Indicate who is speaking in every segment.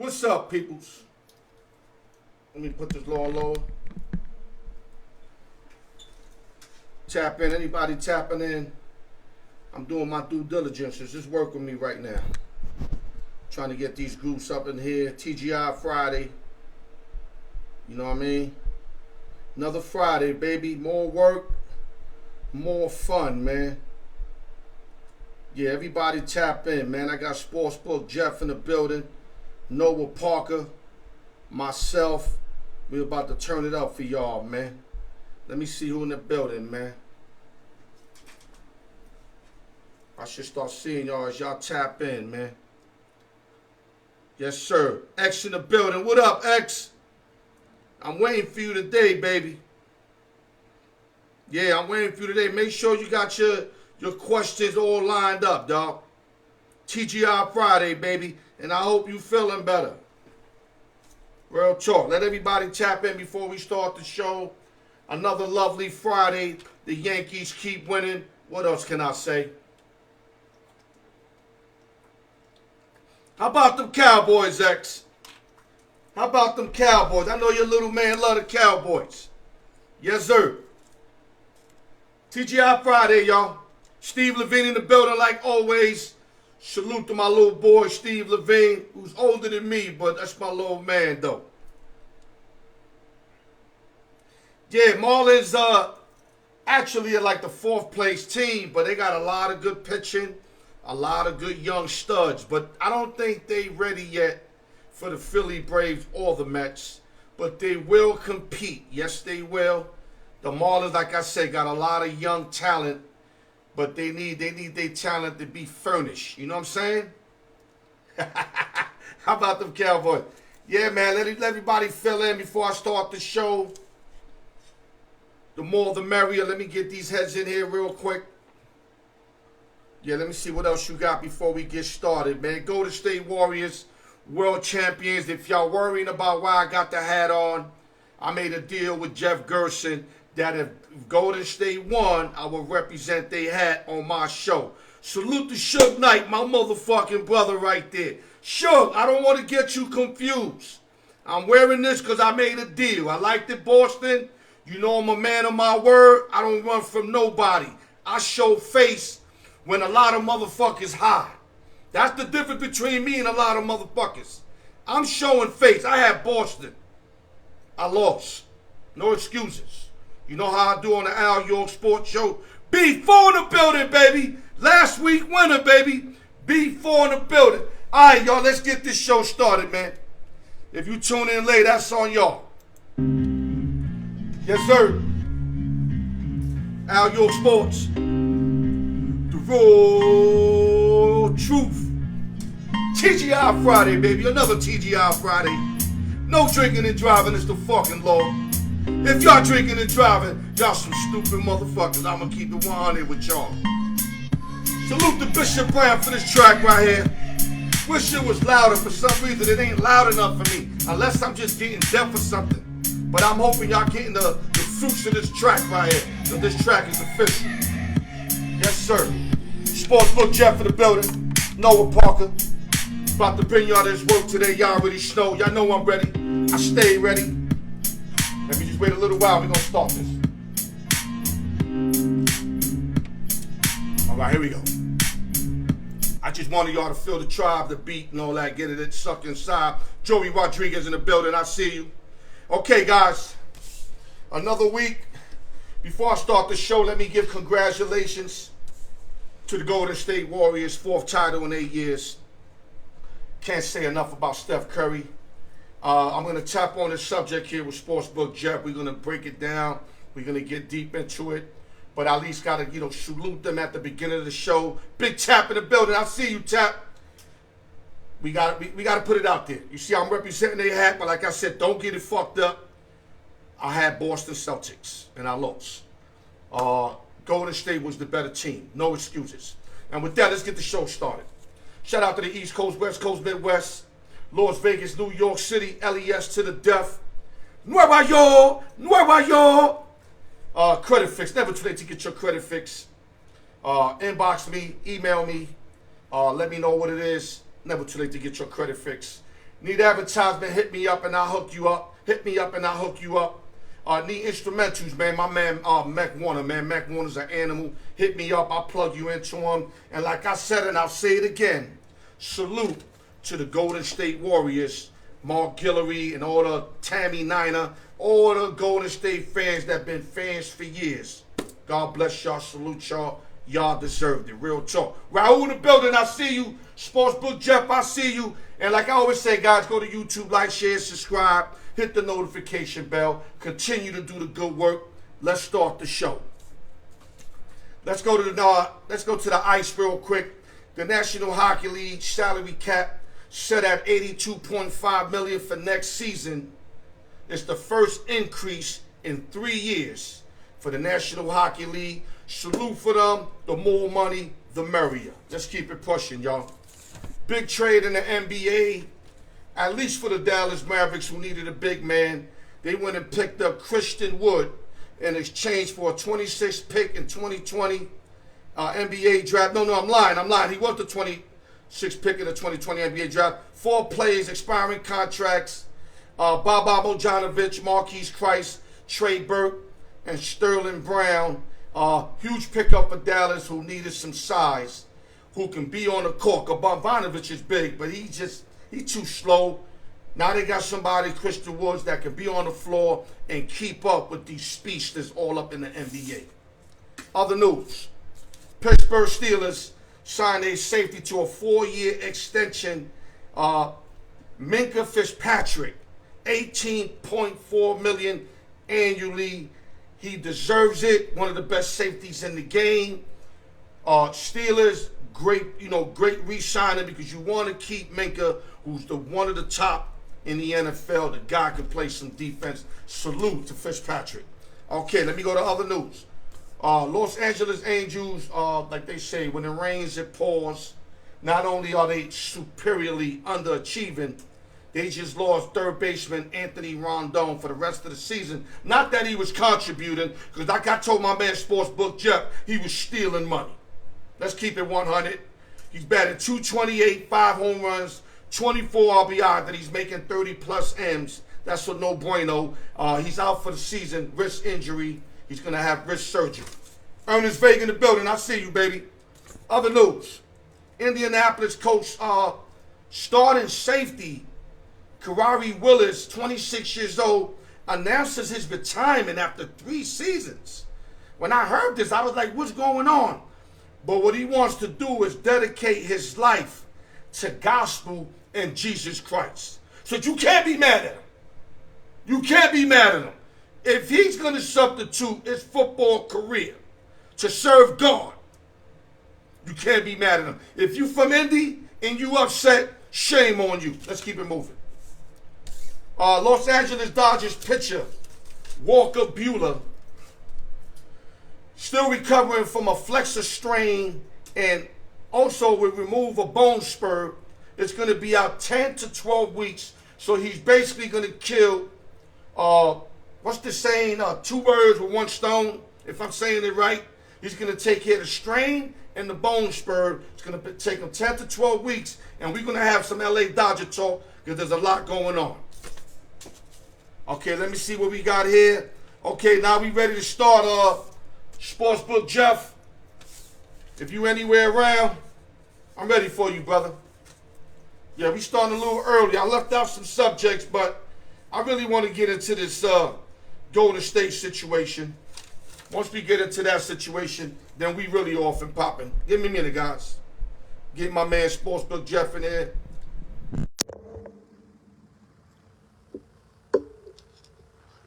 Speaker 1: What's up, peoples? Let me put this lower. Tap in. Anybody tapping in? I'm doing my due diligence. Just work with me right now. Trying to get these groups up in here. TGI Friday. You know what I mean? Another Friday, baby. More work, more fun, man. Yeah, everybody tap in, man. I got Sportsbook Jeff in the building. Noah Parker. Myself. We're about to turn it up for y'all, man. Let me see who in the building, man. I should start seeing y'all as y'all tap in, man. Yes, sir. X in the building. What up, X? I'm waiting for you today, baby. Yeah, I'm waiting for you today. Make sure you got your questions all lined up, dog. TGI Friday, baby. And I hope you feeling better. Real talk. Let everybody tap in before we start the show. Another lovely Friday. The Yankees keep winning. What else can I say? How about them Cowboys, X? How about them Cowboys? I know your little man love the Cowboys. Yes, sir. TGI Friday, y'all. Steve Levine in the building like always. Salute to my little boy, Steve Levine, who's older than me, but that's my little man, though. Yeah, Marlins actually are like the fourth place team, but they got a lot of good pitching, a lot of good young studs. But I don't think they ready yet for the Philly Braves or the Mets. But they will compete. Yes, they will. The Marlins, like I said, got a lot of young talent. But they need their talent to be furnished. You know what I'm saying? How about them Cowboys? Yeah, man, let everybody fill in before I start the show. The more the merrier. Let me get these heads in here real quick. Yeah, let me see what else you got before we get started, man. Golden State Warriors, world champions. If y'all worrying about why I got the hat on, I made a deal with Jeff Gerson that if Golden State won, I will represent their hat on my show. Salute to Suge Knight, my motherfucking brother right there. Suge, I don't want to get you confused. I'm wearing this because I made a deal. I liked it, Boston. You know I'm a man of my word. I don't run from nobody. I show face when a lot of motherfuckers hide. That's the difference between me and a lot of motherfuckers. I'm showing face. I had Boston. I lost. No excuses. You know how I do on the Al York Sports Show? B4 in the building, baby. Last week winner, baby. B4 in the building. All right, y'all, let's get this show started, man. If you tune in late, that's on y'all. Yes, sir. Al York Sports. The raw truth. TGI Friday, baby. Another TGI Friday. No drinking and driving is the fucking law. If y'all drinking and driving, y'all some stupid motherfuckers. I'm gonna keep it 100 with y'all. Salute to Bishop Brown for this track right here. Wish it was louder. For some reason, it ain't loud enough for me. Unless I'm just getting deaf or something. But I'm hoping y'all getting the fruits of this track right here. So this track is official. Yes, sir. Sportsbook Jeff in the building. Noah Parker. About to bring y'all this work today. Y'all already know. Y'all know I'm ready. I stay ready. Let me just wait a little while. We're going to start this. All right, here we go. I just wanted y'all to feel the tribe, the beat, and all that. Get it sucked inside. Joey Rodriguez in the building. I see you. Okay, guys. Another week. Before I start the show, let me give congratulations to the Golden State Warriors. 4th title in 8 years. Can't say enough about Steph Curry. I'm going to tap on this subject here with Sportsbook Jeff. We're going to break it down. We're going to get deep into it. But I at least got to, salute them at the beginning of the show. Big Tap in the building. I see you, Tap. We got to put it out there. You see, I'm representing their hat, but like I said, don't get it fucked up. I had Boston Celtics, and I lost. Golden State was the better team. No excuses. And with that, let's get the show started. Shout out to the East Coast, West Coast, Midwest. Las Vegas, New York City, LES to the death. Nueva York. Credit fix. Never too late to get your credit fix. Inbox me, email me. Let me know what it is. Never too late to get your credit fix. Need advertisement, hit me up and I'll hook you up. Hit me up and I'll hook you up. Need instrumentals, man. My man, Mac Warner, man. Mac Warner's an animal. Hit me up. I'll plug you into him. And like I said, and I'll say it again, salute to the Golden State Warriors, Mark Guillory and all the Tammy Niner, all the Golden State fans that been fans for years. God bless y'all. Salute y'all. Y'all deserved it. Real talk. Raul in the building. I see you. Sportsbook Jeff, I see you. And like I always say, guys, go to YouTube, like, share, subscribe. Hit the notification bell. Continue to do the good work. Let's start the show. Let's go to the ice real quick. The National Hockey League salary cap set at $82.5 million for next season. It's the first increase in 3 years for the National Hockey League. Salute for them. The more money, the merrier. Let's keep it pushing, y'all. Big trade in the NBA. At least for the Dallas Mavericks, who needed a big man. They went and picked up Christian Wood in exchange for a 26th pick in 2020 NBA draft. No, I'm lying. He was the 26th pick in the 2020 NBA draft. 4 players, expiring contracts. Boban Bogdanovic, Marquise Christ, Trey Burke, and Sterling Brown. Huge pickup for Dallas, who needed some size, who can be on the court. Bogdanovic is big, but he's too slow. Now they got somebody, Christian Woods, that can be on the floor and keep up with these speedsters all up in the NBA. Other news. Pittsburgh Steelers signed a safety to a 4-year extension. Minkah Fitzpatrick, $18.4 million annually. He deserves it. One of the best safeties in the game. Steelers, great re-signing, because you want to keep Minkah, who's one of the top in the NFL. The guy can play some defense. Salute to Fitzpatrick. Okay, let me go to other news. Los Angeles Angels, like they say, when it rains, it pours. Not only are they superiorly underachieving, they just lost third baseman Anthony Rondon for the rest of the season. Not that he was contributing, because like I told my man Sportsbook Jeff, he was stealing money. Let's keep it 100. He's batting .228, 5 home runs, 24 RBI, that he's making 30-plus M's. That's a no-bueno. He's out for the season, wrist injury. He's going to have wrist surgery. Ernest Vega in the building. I see you, baby. Other news. Indianapolis coach, starting safety, Karari Willis, 26 years old, announces his retirement after 3 seasons. When I heard this, I was like, what's going on? But what he wants to do is dedicate his life to gospel and Jesus Christ. So you can't be mad at him. You can't be mad at him. If he's going to substitute his football career to serve God, you can't be mad at him. If you from Indy and you upset, shame on you. Let's keep it moving. Los Angeles Dodgers pitcher Walker Buehler, still recovering from a flexor strain and also will remove a bone spur. It's going to be out 10 to 12 weeks. So he's basically going to kill, what's the saying, 2 birds with 1 stone, if I'm saying it right. He's going to take care of the strain and the bone spur. It's going to take him 10 to 12 weeks, and we're going to have some LA Dodger talk because there's a lot going on. Okay, let me see what we got here. Okay, now we ready to start Sportsbook Jeff. If you anywhere around, I'm ready for you, brother. Yeah, we starting a little early. I left out some subjects, but I really want to get into this Golden State situation. Once we get into that situation, then we really off and popping. Give me a minute, guys. Get my man Sportsbook Jeff in there.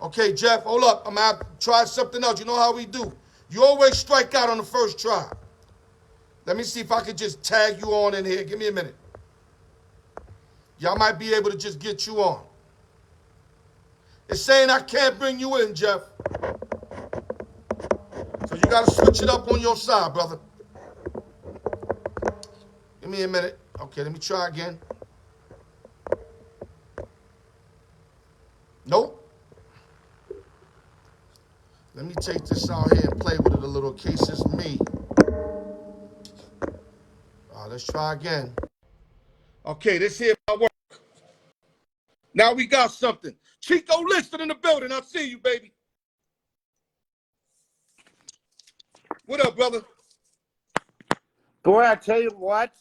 Speaker 1: Okay, Jeff, hold up. I'm going to try something else. You know how we do. You always strike out on the first try. Let me see if I can just tag you on in here. Give me a minute. Y'all might be able to just get you on. It's saying I can't bring you in, Jeff. So you got to switch it up on your side, brother. Give me a minute. Okay, let me try again. Nope. Let me take this out here and play with it a little in case it's me. Let's try again. Okay, this here might work. Now we got something. Chico listed in the building. I see you, baby. What up, brother?
Speaker 2: Boy, I tell you what,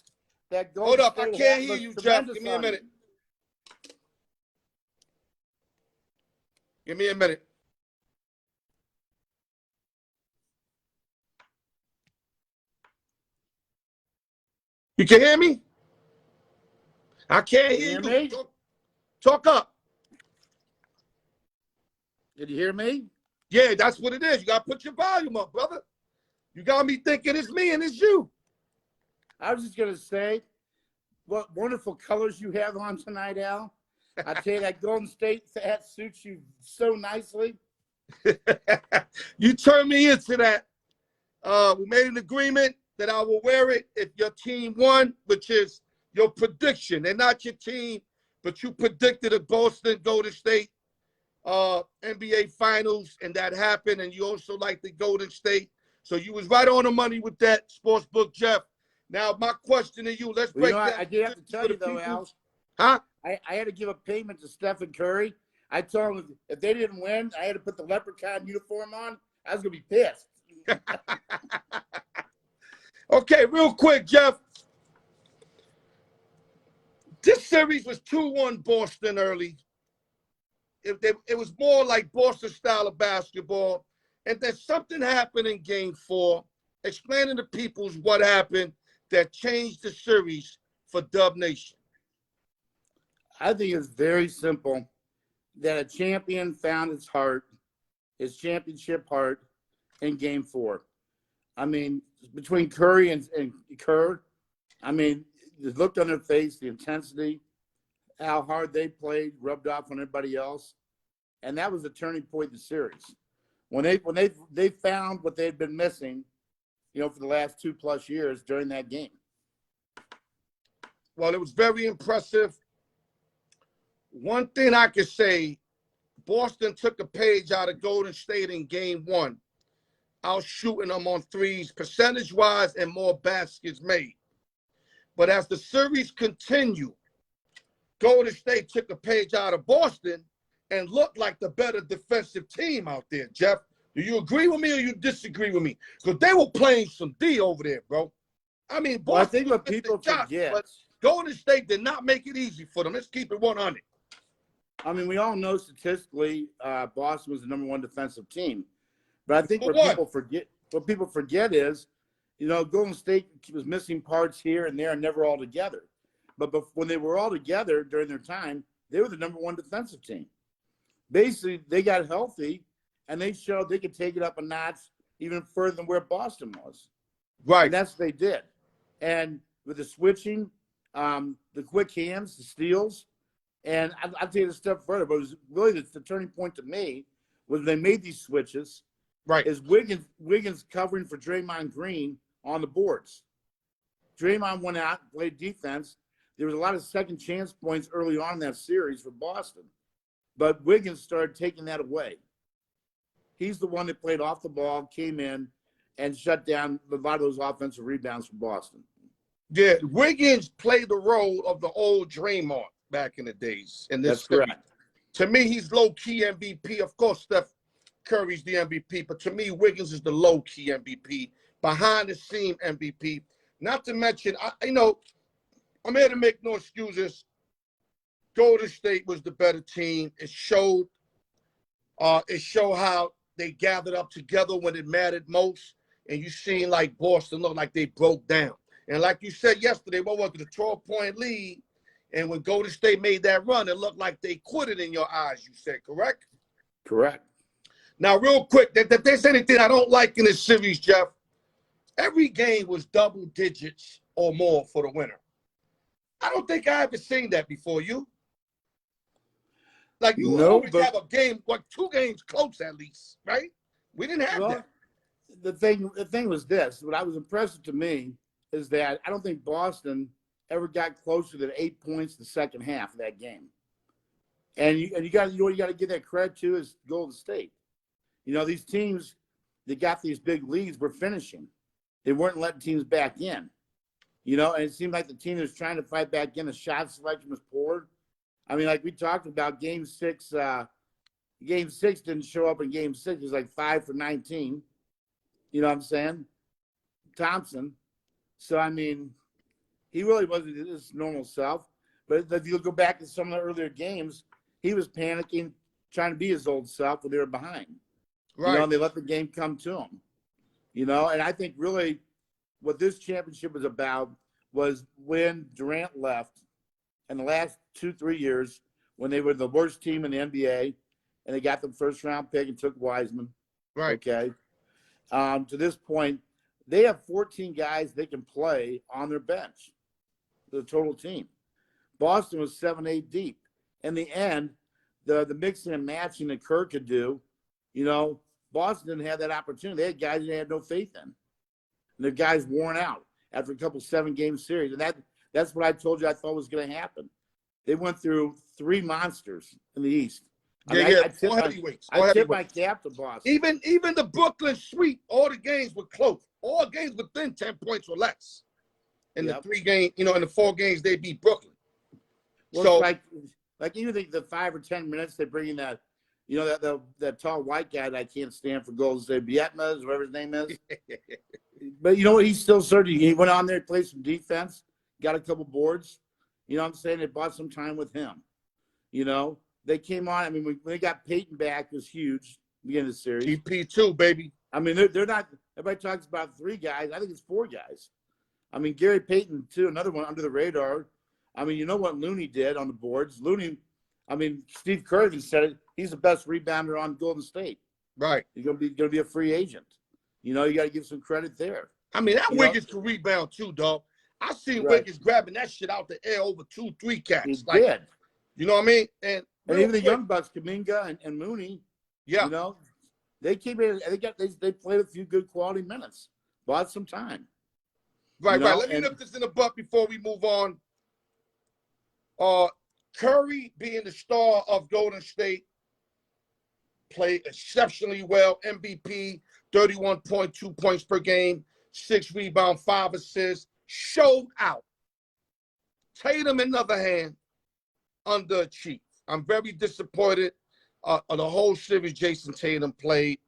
Speaker 2: that Golden
Speaker 1: Hold up, I
Speaker 2: State
Speaker 1: can't
Speaker 2: hat
Speaker 1: hear
Speaker 2: looks
Speaker 1: you, Jeff.
Speaker 2: tremendous
Speaker 1: Give me a
Speaker 2: on
Speaker 1: minute.
Speaker 2: you.
Speaker 1: Give me a minute. You can hear me? I can't
Speaker 2: Can you
Speaker 1: hear
Speaker 2: hear
Speaker 1: you.
Speaker 2: me?
Speaker 1: Talk up.
Speaker 2: Did you hear me?
Speaker 1: Yeah, that's what it is. You got to put your volume up, brother. You got me thinking it's me and it's you.
Speaker 2: I was just going to say, what wonderful colors you have on tonight, Al. I tell you, that Golden State hat suits you so nicely.
Speaker 1: You turned me into that. We made an agreement that I will wear it if your team won, which is your prediction. They're not your team, but you predicted a Boston Golden State NBA Finals, and that happened. And you also like the Golden State, so you was right on the money with that, Sportsbook Jeff. Now my question to you: let's
Speaker 2: Well,
Speaker 1: break down.
Speaker 2: I did have to tell you though, Al.
Speaker 1: Huh?
Speaker 2: I had to give a payment to Stephen Curry. I told him if they didn't win, I had to put the leprechaun uniform on. I was gonna be pissed.
Speaker 1: Okay, real quick, Jeff. This series was 2-1 Boston early. It was more like Boston style of basketball. And then something happened in game 4. Explaining to people what happened that changed the series for Dub Nation.
Speaker 2: I think it's very simple that a champion found his championship heart in game 4. I mean, between Curry and Kerr, I mean, the look on their face, the intensity, how hard they played, rubbed off on everybody else. And that was the turning point in the series. When they found what they had been missing, for the last 2+ years during that game.
Speaker 1: Well, it was very impressive. One thing I could say, Boston took a page out of Golden State in game 1, out shooting them on threes, percentage-wise, and more baskets made. But as the series continued, Golden State took a page out of Boston and looked like the better defensive team out there, Jeff. Do you agree with me or you disagree with me? Because they were playing some D over there, bro. I mean, Boston,
Speaker 2: well, I think what people forget,
Speaker 1: but Golden State did not make it easy for them. Let's keep it 100.
Speaker 2: I mean, we all know statistically Boston was the number 1 defensive team. But I think what people forget is, Golden State was missing parts here and there and never all together. But when they were all together during their time, they were the number 1 defensive team. Basically, they got healthy, and they showed they could take it up a notch even further than where Boston was.
Speaker 1: Right.
Speaker 2: And that's what they did. And with the switching, the quick hands, the steals, and I'll take it a step further, but it was really the turning point to me was they made these switches.
Speaker 1: Right.
Speaker 2: Is Wiggins covering for Draymond Green on the boards. Draymond went out, played defense. There was a lot of second chance points early on in that series for Boston. But Wiggins started taking that away. He's the one that played off the ball, came in, and shut down a lot of those offensive rebounds for Boston.
Speaker 1: Yeah, Wiggins played the role of the old Draymond back in the days. In this
Speaker 2: That's correct.
Speaker 1: To me, he's low-key MVP. Of course, Steph Curry's the MVP, but to me, Wiggins is the low-key MVP, behind-the-scene MVP. Not to mention, I'm here to make no excuses. Golden State was the better team. It showed how they gathered up together when it mattered most. And you seen like Boston look like they broke down. And like you said yesterday, what was it, a 12-point lead? And when Golden State made that run, it looked like they quit it in your eyes, you said, correct?
Speaker 2: Correct.
Speaker 1: Now, real quick, if there's anything I don't like in this series, Jeff, every game was double digits or more for the winner. I don't think I ever seen that before. You? Like, you always have a game, like 2 games close at least, right? We didn't have that.
Speaker 2: The thing was this. What I was impressive to me is that I don't think Boston ever got closer than 8 points the second half of that game. And you got to give that credit to is Golden State. These teams that got these big leads were finishing. They weren't letting teams back in. And it seemed like the team that was trying to fight back in, the shot selection was poor. I mean, like we talked about Game 6. Game 6 didn't show up in Game 6. It was like 5 for 19. You know what I'm saying? Thompson. So, I mean, he really wasn't his normal self. But if you go back to some of the earlier games, he was panicking, trying to be his old self when they were behind.
Speaker 1: Right.
Speaker 2: You know, and they let the game come to him. You know, and I think really what this championship was about was when Durant left in the last 2-3 years when they were the worst team in the NBA and they got the first-round pick and took Wiseman.
Speaker 1: Right.
Speaker 2: Okay. To this point, they have 14 guys they can play on their bench, the total team. Boston was 7-8 deep. In the end, the mixing and matching that Kerr could do, you know, Boston didn't have that opportunity. They had guys they had no faith in. And the guys worn out after a couple 7-game series. And that's what I told you I thought was going to happen. They went through 3 monsters in the East.
Speaker 1: I tip
Speaker 2: my cap to Boston.
Speaker 1: Even the Brooklyn sweep, all the games were close. All games within 10 points or less. In the 3 games, in the 4 games they beat Brooklyn.
Speaker 2: Well, so like even the 5 or 10 minutes they bring in that, that tall white guy that I can't stand for Golden State, Bietmas, whatever his name is. But you know what? He's still searching. He went on there, played some defense, got a couple boards. You know what I'm saying? They bought some time with him. You know, they came on. I mean, when they got Peyton back, it was huge. Beginning of the series.
Speaker 1: GP2, baby.
Speaker 2: I mean, they're not. Everybody talks about 3 guys. I think it's 4 guys. I mean, Gary Payton too, another one under the radar. I mean, you know what Looney did on the boards. Looney, I mean, Steve Kerr even said it. He's the best rebounder on Golden State.
Speaker 1: Right.
Speaker 2: He's gonna be a free agent. You know, you got to give some credit there.
Speaker 1: I mean, that Wiggins can rebound too, dog. I seen Wiggins grabbing that shit out the air over 2-3 cats.
Speaker 2: He did.
Speaker 1: You know what I mean? And
Speaker 2: even the young bucks, Kuminga and Mooney.
Speaker 1: Yeah.
Speaker 2: You know, they came in. They played a few good quality minutes. Bought some time.
Speaker 1: Right. Let me nip this in the butt before we move on. Curry, being the star of Golden State, played exceptionally well. MVP, 31.2 points per game, 6 rebounds, 5 assists, showed out. Tatum, on the other hand, underachieved. I'm very disappointed on the whole series Jason Tatum played.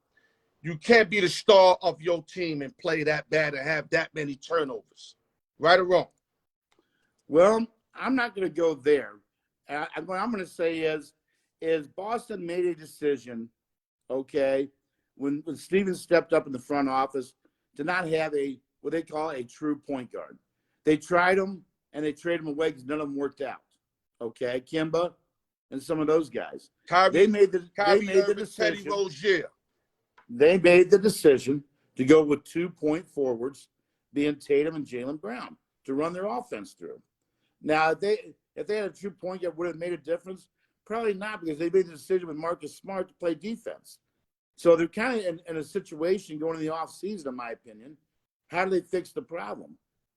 Speaker 1: You can't be the star of your team and play that bad and have that many turnovers. Right or wrong?
Speaker 2: Well, I'm not going to go there. What I'm going to say is Boston made a decision, okay, when Stevens stepped up in the front office to not have what they call a true point guard. They tried him, and they traded him away because none of them worked out, okay? Kimba and some of those guys. They made the decision.
Speaker 1: Teddy Rozier.
Speaker 2: They made the decision to go with 2 point forwards, being Tatum and Jaylen Brown, to run their offense through. Now, if they had a true point guard, would it have made a difference? Probably not, because they made the decision with Marcus Smart to play defense. So they're kind of in a situation going into the offseason, in my opinion. How do they fix the problem?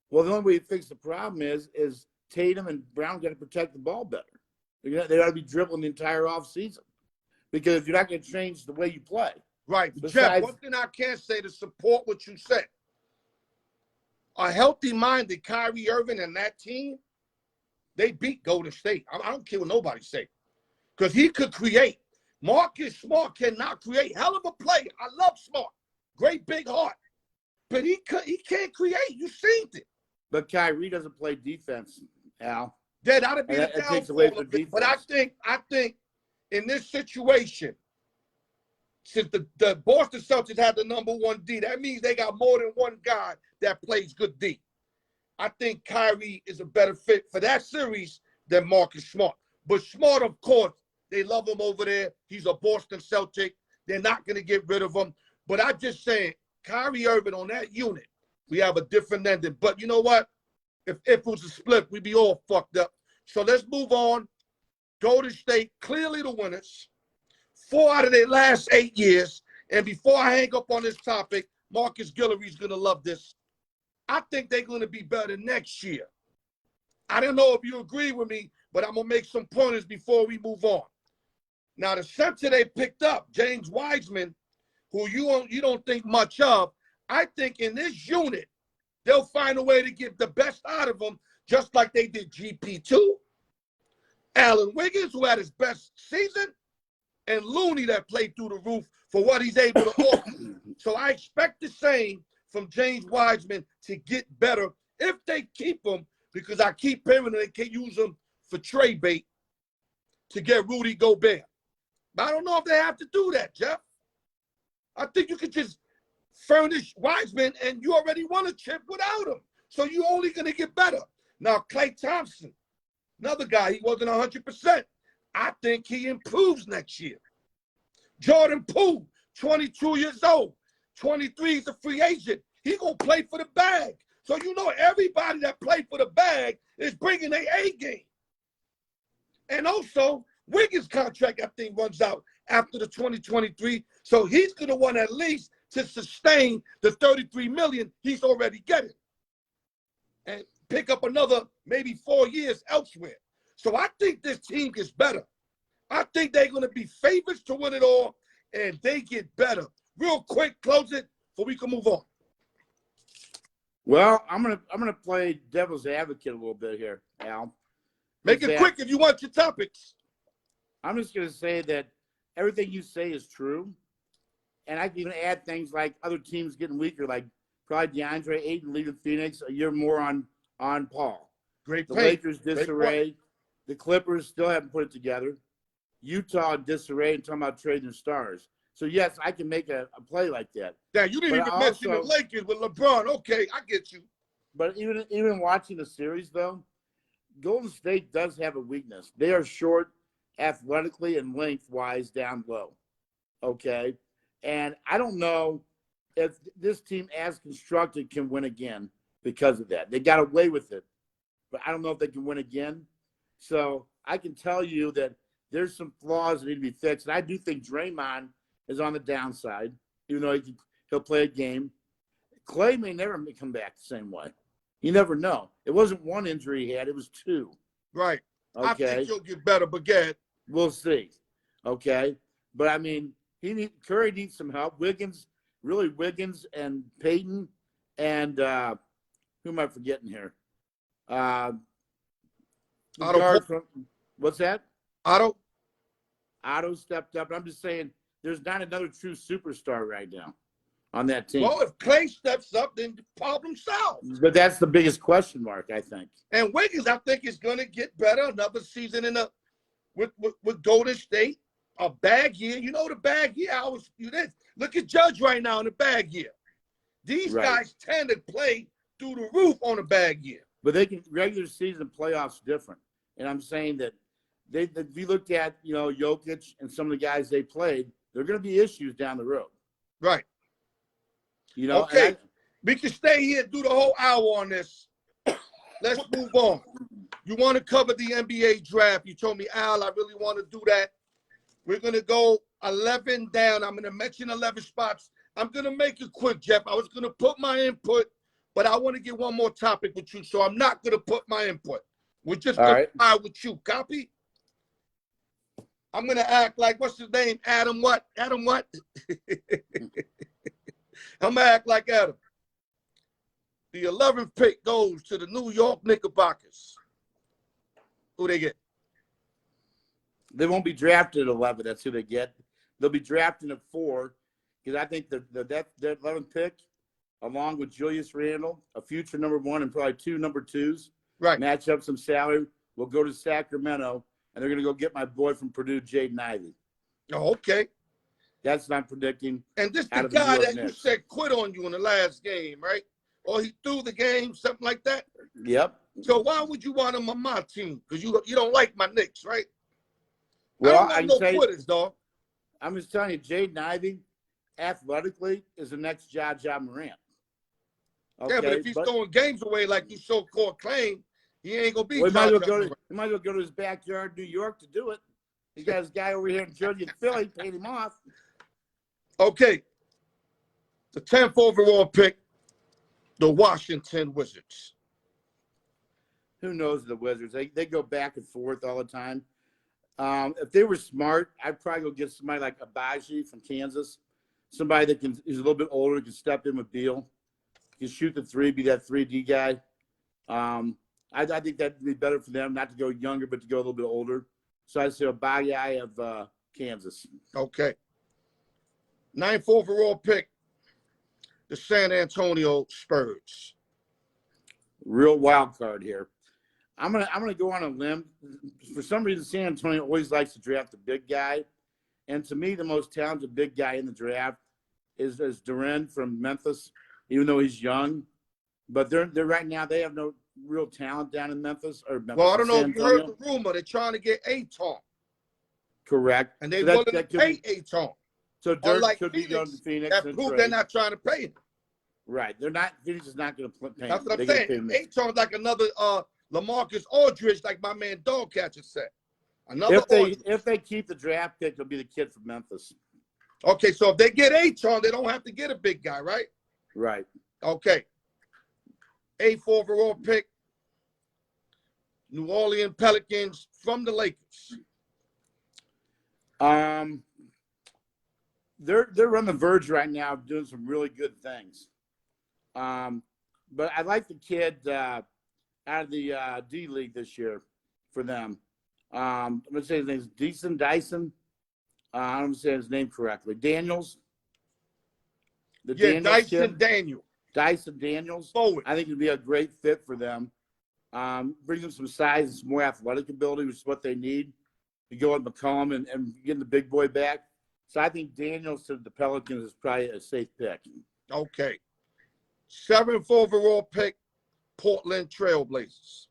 Speaker 2: Well, the only way to fix the problem is Tatum and Brown got to protect the ball better. They got to be dribbling the entire offseason. Because if you're not going to change the way you play.
Speaker 1: Right. Jeff, one thing I can't say to support what you said. A healthy-minded Kyrie Irving and that team, they beat Golden State. I don't care what nobody say. Because he could create. Marcus Smart cannot create. Hell of a player. I love Smart. Great big heart. But he can't create. You seen it.
Speaker 2: But Kyrie doesn't play defense, Al.
Speaker 1: That ought to be the downfall of it. But I think in this situation, since the Boston Celtics have the number 1 D, that means they got more than one guy that plays good D. I think Kyrie is a better fit for that series than Marcus Smart. But Smart, of course, they love him over there. He's a Boston Celtic. They're not going to get rid of him. But I'm just saying, Kyrie Irving on that unit, we have a different ending. But you know what? If it was a split, we'd be all fucked up. So let's move on. Golden State, clearly the winners. 4 out of their last 8 years. And before I hang up on this topic, Marcus Guillory's going to love this. I think they're going to be better next year. I don't know if you agree with me, but I'm going to make some pointers before we move on. Now, the center they picked up, James Wiseman, who you don't think much of, I think in this unit, they'll find a way to get the best out of him, just like they did GP2 Allen Wiggins, who had his best season, and Looney that played through the roof for what he's able to offer. So I expect the same from James Wiseman to get better if they keep him, because I keep hearing they can use him for trade bait to get Rudy Gobert. But I don't know if they have to do that, Jeff. I think you could just furnish Wiseman and you already won a chip without him. So you're only going to get better. Now, Klay Thompson, another guy, he wasn't 100%. I think he improves next year. Jordan Poole, 22 years old, 23 is a free agent. He going to play for the bag. So you know everybody that played for the bag is bringing their A game. And also, Wiggins' contract, I think, runs out after the 2023. So he's going to want at least to sustain the $33 million he's already getting and pick up another maybe 4 years elsewhere. So I think this team gets better. I think they're going to be favorites to win it all, and they get better. Real quick, close it before we can move on.
Speaker 2: Well, I'm gonna play devil's advocate a little bit here, Al.
Speaker 1: Make it quick if you want your topics.
Speaker 2: I'm just gonna say that everything you say is true, and I can even add things like other teams getting weaker, like probably DeAndre Ayton leaving Phoenix a year more on Paul.
Speaker 1: Great
Speaker 2: The
Speaker 1: paint.
Speaker 2: Lakers disarray. The Clippers still haven't put it together. Utah disarray and talking about trading their stars. So, yes, I can make a play like that.
Speaker 1: Yeah, you didn't even mention the Lakers with LeBron. Okay, I get you.
Speaker 2: But even watching the series, though, Golden State does have a weakness. They are short athletically and length-wise down low, okay? And I don't know if this team as constructed can win again because of that. They got away with it, but I don't know if they can win again. So I can tell you that there's some flaws that need to be fixed. And I do think Draymond is on the downside, even though he'll play a game. Klay may never come back the same way. You never know. It wasn't one injury he had. It was two.
Speaker 1: Right.
Speaker 2: Okay.
Speaker 1: I think he'll get better, but get.
Speaker 2: We'll see. Okay. But, I mean, Curry needs some help. Wiggins and Payton and who am I forgetting here? What's that? Otto stepped up. I'm just saying there's not another true superstar right now on that team.
Speaker 1: Well, if Klay steps up, then the problem solved.
Speaker 2: But that's the biggest question mark, I think.
Speaker 1: And Wiggins, I think, is going to get better. Another season with Golden State. A bag year. You know the bag year. Look at Judge right now in the bag year. These guys tend to play through the roof on a bag year.
Speaker 2: But they can regular season playoffs different. And I'm saying that if you looked at, Jokic and some of the guys they played, there are going to be issues down the road.
Speaker 1: Right. Okay. We can stay here and do the whole hour on this. Let's move on. You want to cover the NBA draft. You told me, Al, I really want to do that. We're going to go 11 down. I'm going to mention 11 spots. I'm going to make it quick, Jeff. I was going to put my input, but I want to get one more topic with you, so I'm not going to put my input. We're just going to fly with you. Copy? I'm going to act like, what's his name? Adam what? I'm going to act like Adam. The 11th pick goes to the New York Knickerbockers. Who they get?
Speaker 2: They won't be drafted at 11. That's who they get. They'll be drafting at 4 because I think that 11th pick, along with Julius Randle, a future number 1 and probably 2 number 2s, match up some salary. We'll go to Sacramento, and they're going to go get my boy from Purdue, Jaden Ivey.
Speaker 1: Oh, okay.
Speaker 2: That's what I'm predicting.
Speaker 1: And this the guy that you said quit on you in the last game, right? Or he threw the game, something like that?
Speaker 2: Yep.
Speaker 1: So why would you want him on my team? Because you don't like my Knicks, right?
Speaker 2: Well,
Speaker 1: I don't know quitters, dog.
Speaker 2: I'm just telling you, Jaden Ivey, athletically, is the next Ja Morant.
Speaker 1: Okay, yeah, but if he's throwing games away like you so-called claim, he ain't going to be
Speaker 2: he might as well go to his backyard, New York, to do it. He got his guy over here in Jersey and Philly, paid him off.
Speaker 1: Okay. The 10th overall pick, the Washington Wizards.
Speaker 2: Who knows the Wizards? They go back and forth all the time. If they were smart, I'd probably go get somebody like Abaji from Kansas, somebody that is a little bit older, can step in with Beal, can shoot the 3, be that 3D guy. I think that'd be better for them not to go younger, but to go a little bit older. So I say a Bagai of Kansas.
Speaker 1: Okay. 9th overall pick, the San Antonio Spurs.
Speaker 2: Real wild card here. I'm gonna go on a limb. For some reason, San Antonio always likes to draft a big guy, and to me, the most talented big guy in the draft is Duren from Memphis, even though he's young. But they're right now they have no real talent down in Memphis or Memphis.
Speaker 1: Well, I don't know if you heard the rumor. They're trying to get Aton.
Speaker 2: Correct.
Speaker 1: And they're willing to pay Aton.
Speaker 2: So Dirk could be going to Phoenix.
Speaker 1: That proves they're not trying to pay him.
Speaker 2: Right. They're not. Phoenix is not going to pay him.
Speaker 1: That's what I'm saying. Aton's like another LaMarcus Aldridge, like my man Dogcatcher said.
Speaker 2: If they keep the draft pick, it'll be the kid from Memphis.
Speaker 1: Okay, so if they get Aton, they don't have to get a big guy, right?
Speaker 2: Right.
Speaker 1: Okay. 8th overall pick, New Orleans Pelicans from the Lakers.
Speaker 2: They're on the verge right now of doing some really good things. But I like the kid out of the D League this year for them. I'm going to say his name's Dyson. I'm going to say his name correctly. Daniels.
Speaker 1: Dyson Daniels.
Speaker 2: Forward. I think it'd be a great fit for them. Brings them some size and some more athletic ability, which is what they need to go at McCollum and getting the big boy back. So I think Daniels to the Pelicans is probably a safe pick.
Speaker 1: Okay. 7th overall pick, Portland Trailblazers.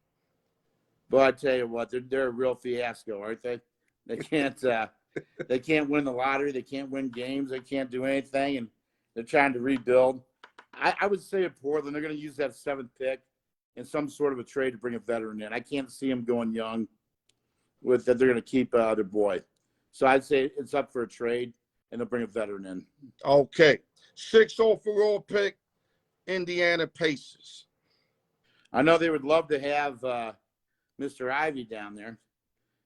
Speaker 2: But I tell you what, they're a real fiasco, aren't they? They can't win the lottery. They can't win games. They can't do anything, and they're trying to rebuild. I would say at Portland, they're going to use that 7th pick in some sort of a trade to bring a veteran in. I can't see them going young with that. They're going to keep their boy. So I'd say it's up for a trade, and they'll bring a veteran in.
Speaker 1: Okay. 6th overall pick, Indiana Pacers.
Speaker 2: I know they would love to have Mr. Ivy down there,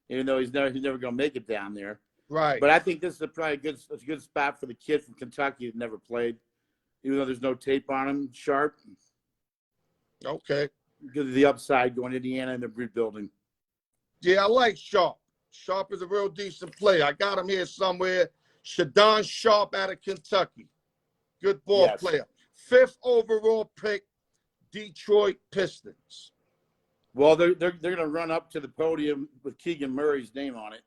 Speaker 2: even though he's never going to make it down there.
Speaker 1: Right.
Speaker 2: But I think this is probably a good spot for the kid from Kentucky who never played, even though there's no tape on him. Sharp.
Speaker 1: Okay.
Speaker 2: Because of the upside going to Indiana and they're rebuilding.
Speaker 1: Yeah, I like Sharp. Sharp is a real decent player. I got him here somewhere. Shadon Sharp out of Kentucky. Good ball player. 5th overall pick, Detroit Pistons.
Speaker 2: Well, they're going to run up to the podium with Keegan Murray's name on it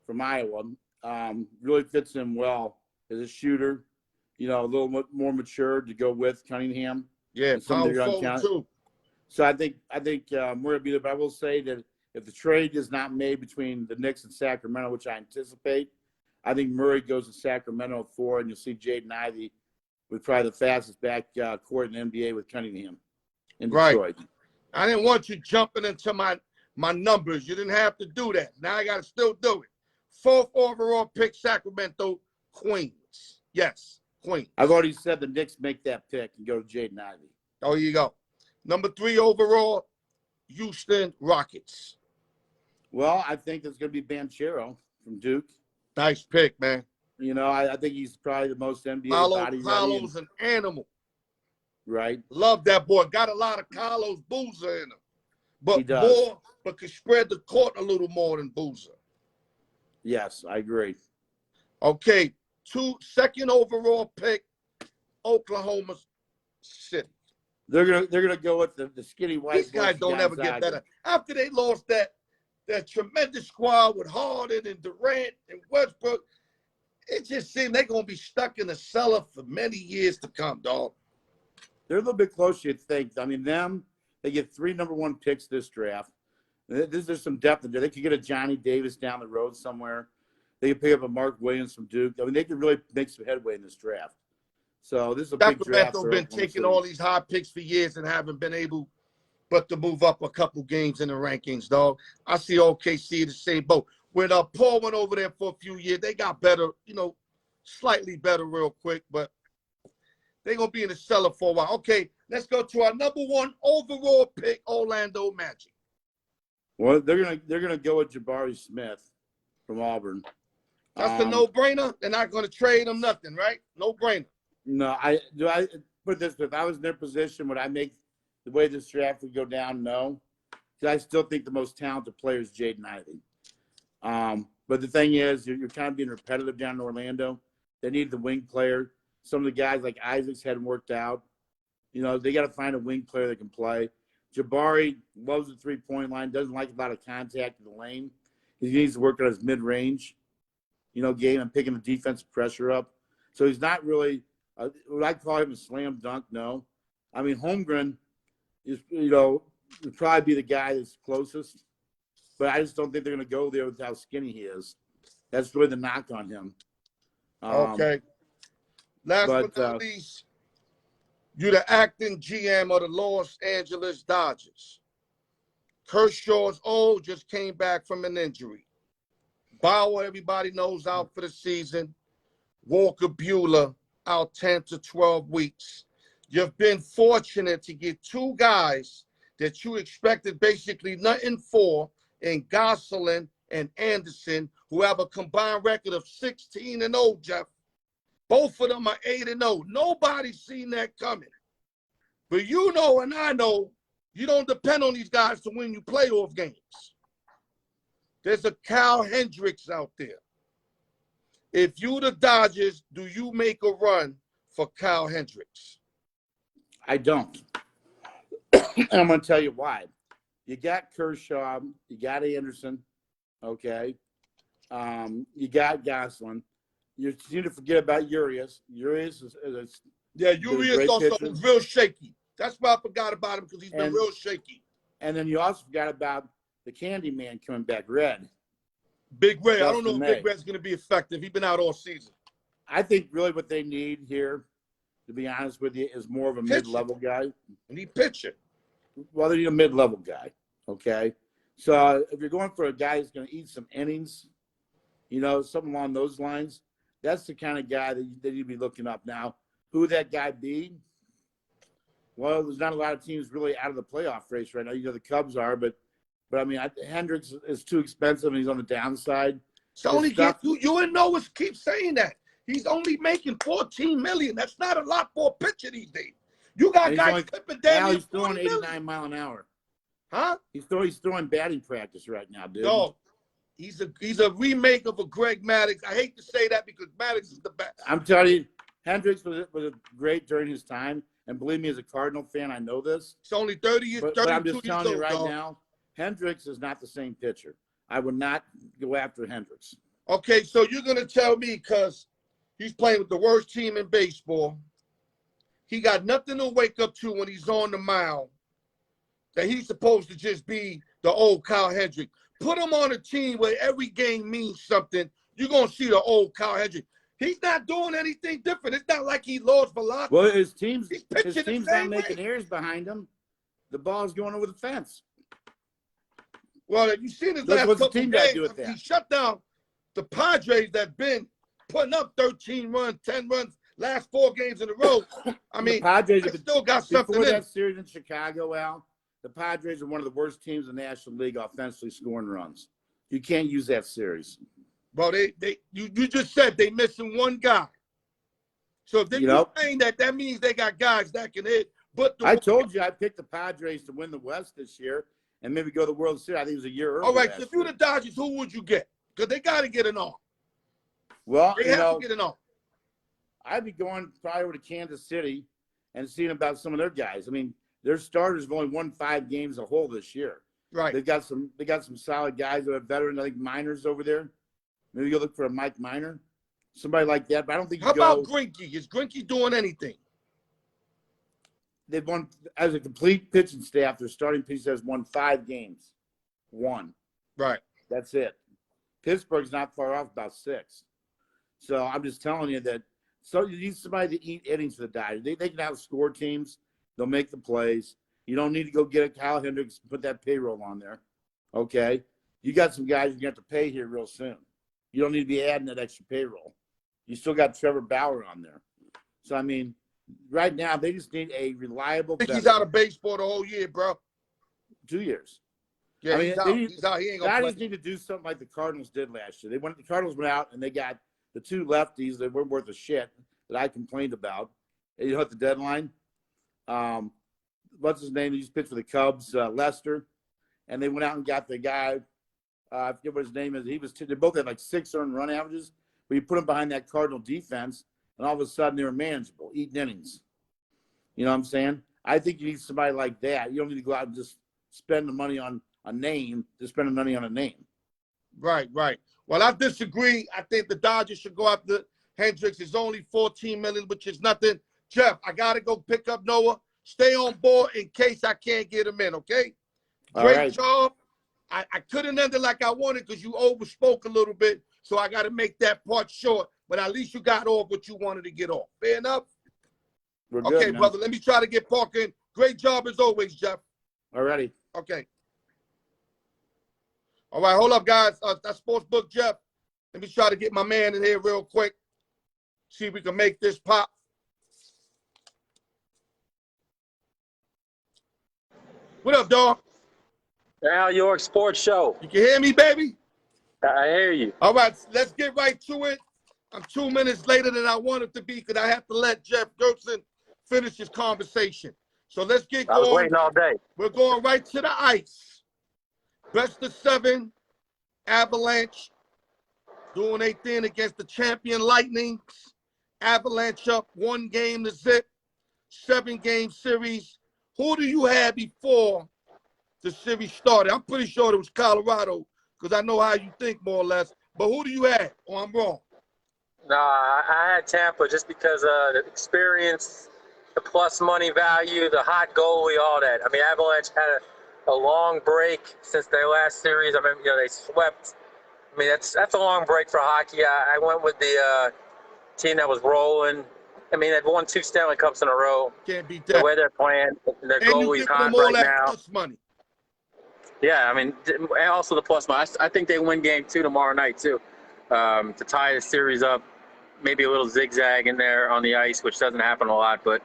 Speaker 2: from Iowa. Really fits him well as a shooter. You know, a little more mature to go with Cunningham.
Speaker 1: Yeah, power forward too.
Speaker 2: So I think Murray will be there. But I will say that if the trade is not made between the Knicks and Sacramento, which I anticipate, I think Murray goes to Sacramento at 4, and you'll see Jaden Ivey with probably the fastest back court in the NBA with Cunningham in Detroit.
Speaker 1: Right. I didn't want you jumping into my numbers. You didn't have to do that. Now I got to still do it. 4th overall pick, Sacramento Queens. Yes, Queens.
Speaker 2: I've already said the Knicks make that pick and go to Jaden Ivey.
Speaker 1: Oh, you go. Number 3 overall, Houston Rockets.
Speaker 2: Well, I think it's going to be Banchero from Duke.
Speaker 1: Nice pick, man.
Speaker 2: You know, I think he's probably the most NBA body ready.
Speaker 1: Carlos an animal.
Speaker 2: Right.
Speaker 1: Love that boy. Got a lot of Carlos Boozer in him. But
Speaker 2: he does.
Speaker 1: but can spread the court a little more than Boozer.
Speaker 2: Yes, I agree.
Speaker 1: Okay. 2nd overall pick, Oklahoma City.
Speaker 2: They're gonna go with the skinny white.
Speaker 1: These guys don't ever get better. After they lost that tremendous squad with Harden and Durant and Westbrook, it just seemed they're gonna be stuck in the cellar for many years to come, dog.
Speaker 2: They're a little bit closer, you'd think. I mean, they get 3 number 1 picks this draft. There's some depth in there. They could get a Johnny Davis down the road somewhere. They could pick up a Mark Williams from Duke. I mean, they could really make some headway in this draft. So this is a big draft.
Speaker 1: Sacramento's been taking all these high picks for years and haven't been able but to move up a couple games in the rankings, dog. I see OKC the same boat. When Paul went over there for a few years, they got better, slightly better real quick, but they're going to be in the cellar for a while. Okay, let's go to our number 1 overall pick, Orlando Magic.
Speaker 2: Well, they're gonna go with Jabari Smith from Auburn.
Speaker 1: That's a no-brainer. They're not going to trade him nothing, right? No-brainer.
Speaker 2: No, I put it this way. If I was in their position, would I make the way this draft would go down? No. I still think the most talented player is Jaden Ivey. But the thing is, you're kind of being repetitive down in Orlando. They need the wing player. Some of the guys like Isaacs hadn't worked out. You know, they got to find a wing player that can play. Jabari loves the three-point line, doesn't like a lot of contact in the lane. He needs to work on his mid-range, game and picking the defensive pressure up. So he's not really would I call him a slam dunk? No. I mean, Holmgren is, would probably be the guy that's closest. But I just don't think they're going to go there with how skinny he is. That's really the knock on him.
Speaker 1: Okay. Last but not least, you're the acting GM of the Los Angeles Dodgers. Kershaw's old, just came back from an injury. Bauer, everybody knows, out for the season. Walker Buehler out 10 to 12 weeks. You've been fortunate to get two guys that you expected basically nothing for in Gosselin and Anderson, who have a combined record of 16-0, Jeff. Both of them are 8-0. Nobody's seen that coming. But you know and I know you don't depend on these guys to win you playoff games. There's a Kyle Hendricks out there. If you the Dodgers, do you make a run for Kyle Hendricks?
Speaker 2: I don't. And I'm going to tell you why. You got Kershaw. You got Anderson. Okay. You got Gosselin. You seem to forget about Urias. Urias is
Speaker 1: Urias also was real shaky. That's why I forgot about him, because he's been real shaky.
Speaker 2: And then you also forgot about the Candy Man coming back, Red.
Speaker 1: Big Red. I don't know if Big Red's going to be effective. He's been out all season.
Speaker 2: I think really what they need here, to be honest with you, is more of a mid-level guy.
Speaker 1: And he pitching.
Speaker 2: Well, they need a mid-level guy, okay? So if you're going for a guy who's going to eat some innings, something along those lines, that's the kind of guy that you need to be looking up. Now, who would that guy be? Well, there's not a lot of teams really out of the playoff race right now. The Cubs are, but I mean, Hendricks is too expensive, and he's on the downside.
Speaker 1: It's only you and Noah keep saying that. He's only making $14 million. That's not a lot for a pitcher these days. You got guys clipping down.
Speaker 2: Now he's throwing 89 mile an hour.
Speaker 1: Huh?
Speaker 2: He's throwing batting practice right now, dude.
Speaker 1: No, he's a remake of a Greg Maddux. I hate to say that because Maddux is the best.
Speaker 2: I'm telling you, Hendricks was great during his time, and believe me, as a Cardinal fan, I know this.
Speaker 1: It's only 30 years.
Speaker 2: But I'm just telling you right now, Hendricks is not the same pitcher. I would not go after Hendricks.
Speaker 1: Okay, so you're gonna tell me because he's playing with the worst team in baseball. He got nothing to wake up to when he's on the mound. That he's supposed to just be the old Kyle Hendricks. Put him on a team where every game means something. You're going to see the old Kyle Hendricks. He's not doing anything different. It's not like he lost velocity.
Speaker 2: Well, his team's not making errors behind him. The ball's going over the fence.
Speaker 1: Well, you seen his last couple
Speaker 2: team
Speaker 1: games.
Speaker 2: Do with that?
Speaker 1: He shut down the Padres that been putting up 13 runs, 10 runs last 4 games in a row. I mean, the Padres still got something
Speaker 2: before
Speaker 1: in.
Speaker 2: That series in Chicago, Al, the Padres are one of the worst teams in the National League offensively scoring runs. You can't use that series.
Speaker 1: Well, you just said they missing one guy. So if they're saying that means they got guys that can hit. But
Speaker 2: I told you I picked the Padres to win the West this year and maybe go to the World Series. I think it was a year early.
Speaker 1: All right, so if you're the Dodgers, who would you get? Because they got to get an arm.
Speaker 2: Well,
Speaker 1: they have to get an arm.
Speaker 2: I'd be going probably over to Kansas City and seeing about some of their guys. I mean, their starters have only won 5 games a whole this year.
Speaker 1: Right.
Speaker 2: They got some solid guys that are veterans. I think Minor's over there. Maybe go look for a Mike Minor, somebody like that. But I don't think.
Speaker 1: How about Greinke? Is Greinke doing anything?
Speaker 2: They've won as a complete pitching staff. Their starting pitcher has won 5 games. 1.
Speaker 1: Right.
Speaker 2: That's it. Pittsburgh's not far off, about 6. So I'm just telling you that. So you need somebody to eat innings for the Dodgers. They can outscore teams. They'll make the plays. You don't need to go get a Kyle Hendricks and put that payroll on there. Okay? You got some guys you're going to have to pay here real soon. You don't need to be adding that extra payroll. You still got Trevor Bauer on there. So, I mean, right now they just need a reliable
Speaker 1: I think he's out of baseball the whole year, bro.
Speaker 2: 2 years.
Speaker 1: Yeah, I mean, he's out. He ain't going to play.
Speaker 2: Dodgers need to do something like the Cardinals did last year. The Cardinals went out and they got the 2 lefties that weren't worth a shit that I complained about. At the deadline. What's his name? He just pitched for the Cubs, Lester. and they went out and got the guy. I forget what his name is. They both had like 6 earned run averages, but you put them behind that Cardinal defense, and all of a sudden they were manageable, eating innings. You know what I'm saying? I think you need somebody like that. You don't need to go out and just spend the money on a name to spend the money on a name.
Speaker 1: Right. Well, I disagree. I think the Dodgers should go after Hendricks. It's only $14 million, which is nothing. Jeff, I gotta go pick up Noah. Stay on board in case I can't get him in. Okay. Great job. I couldn't end it like I wanted because you overspoke a little bit, so I got to make that part short. But at least you got off what you wanted to get off. Fair enough.
Speaker 2: We're good,
Speaker 1: okay,
Speaker 2: man.
Speaker 1: brother. Let me try to get Parker in. Great job as always, Jeff.
Speaker 2: Alrighty.
Speaker 1: Okay. All right, hold up, guys. That's Sportsbook Jeff. Let me try to get my man in here real quick. See if we can make this pop. What up, dog?
Speaker 3: Al York Sports Show.
Speaker 1: You can hear me, baby?
Speaker 3: I hear you.
Speaker 1: All right, let's get right to it. I'm 2 minutes later than I wanted to be because I have to let Jeff Gerson finish his conversation. So let's get going.
Speaker 3: I was waiting all day.
Speaker 1: We're going right to the ice. Best of 7, Avalanche doing their thing against the champion Lightning. Avalanche up 1-0. 7-game series. Who do you have before the series started? I'm pretty sure it was Colorado because I know how you think more or less. But who do you have? Oh, I'm wrong.
Speaker 3: No, I had Tampa just because the experience, the plus money value, the hot goalie, all that. I mean, Avalanche had a long break since their last series. I mean, they swept. I mean, that's a long break for hockey. I went with the team that was rolling. I mean, they've won 2 Stanley Cups in a row.
Speaker 1: Can't beat that.
Speaker 3: The way they're playing, their goalie's hot
Speaker 1: all
Speaker 3: right
Speaker 1: that
Speaker 3: now.
Speaker 1: plus money.
Speaker 3: Yeah, I mean, and also the plus money. I think they win game 2 tomorrow night, too, to tie the series up. Maybe a little zigzag in there on the ice, which doesn't happen a lot. But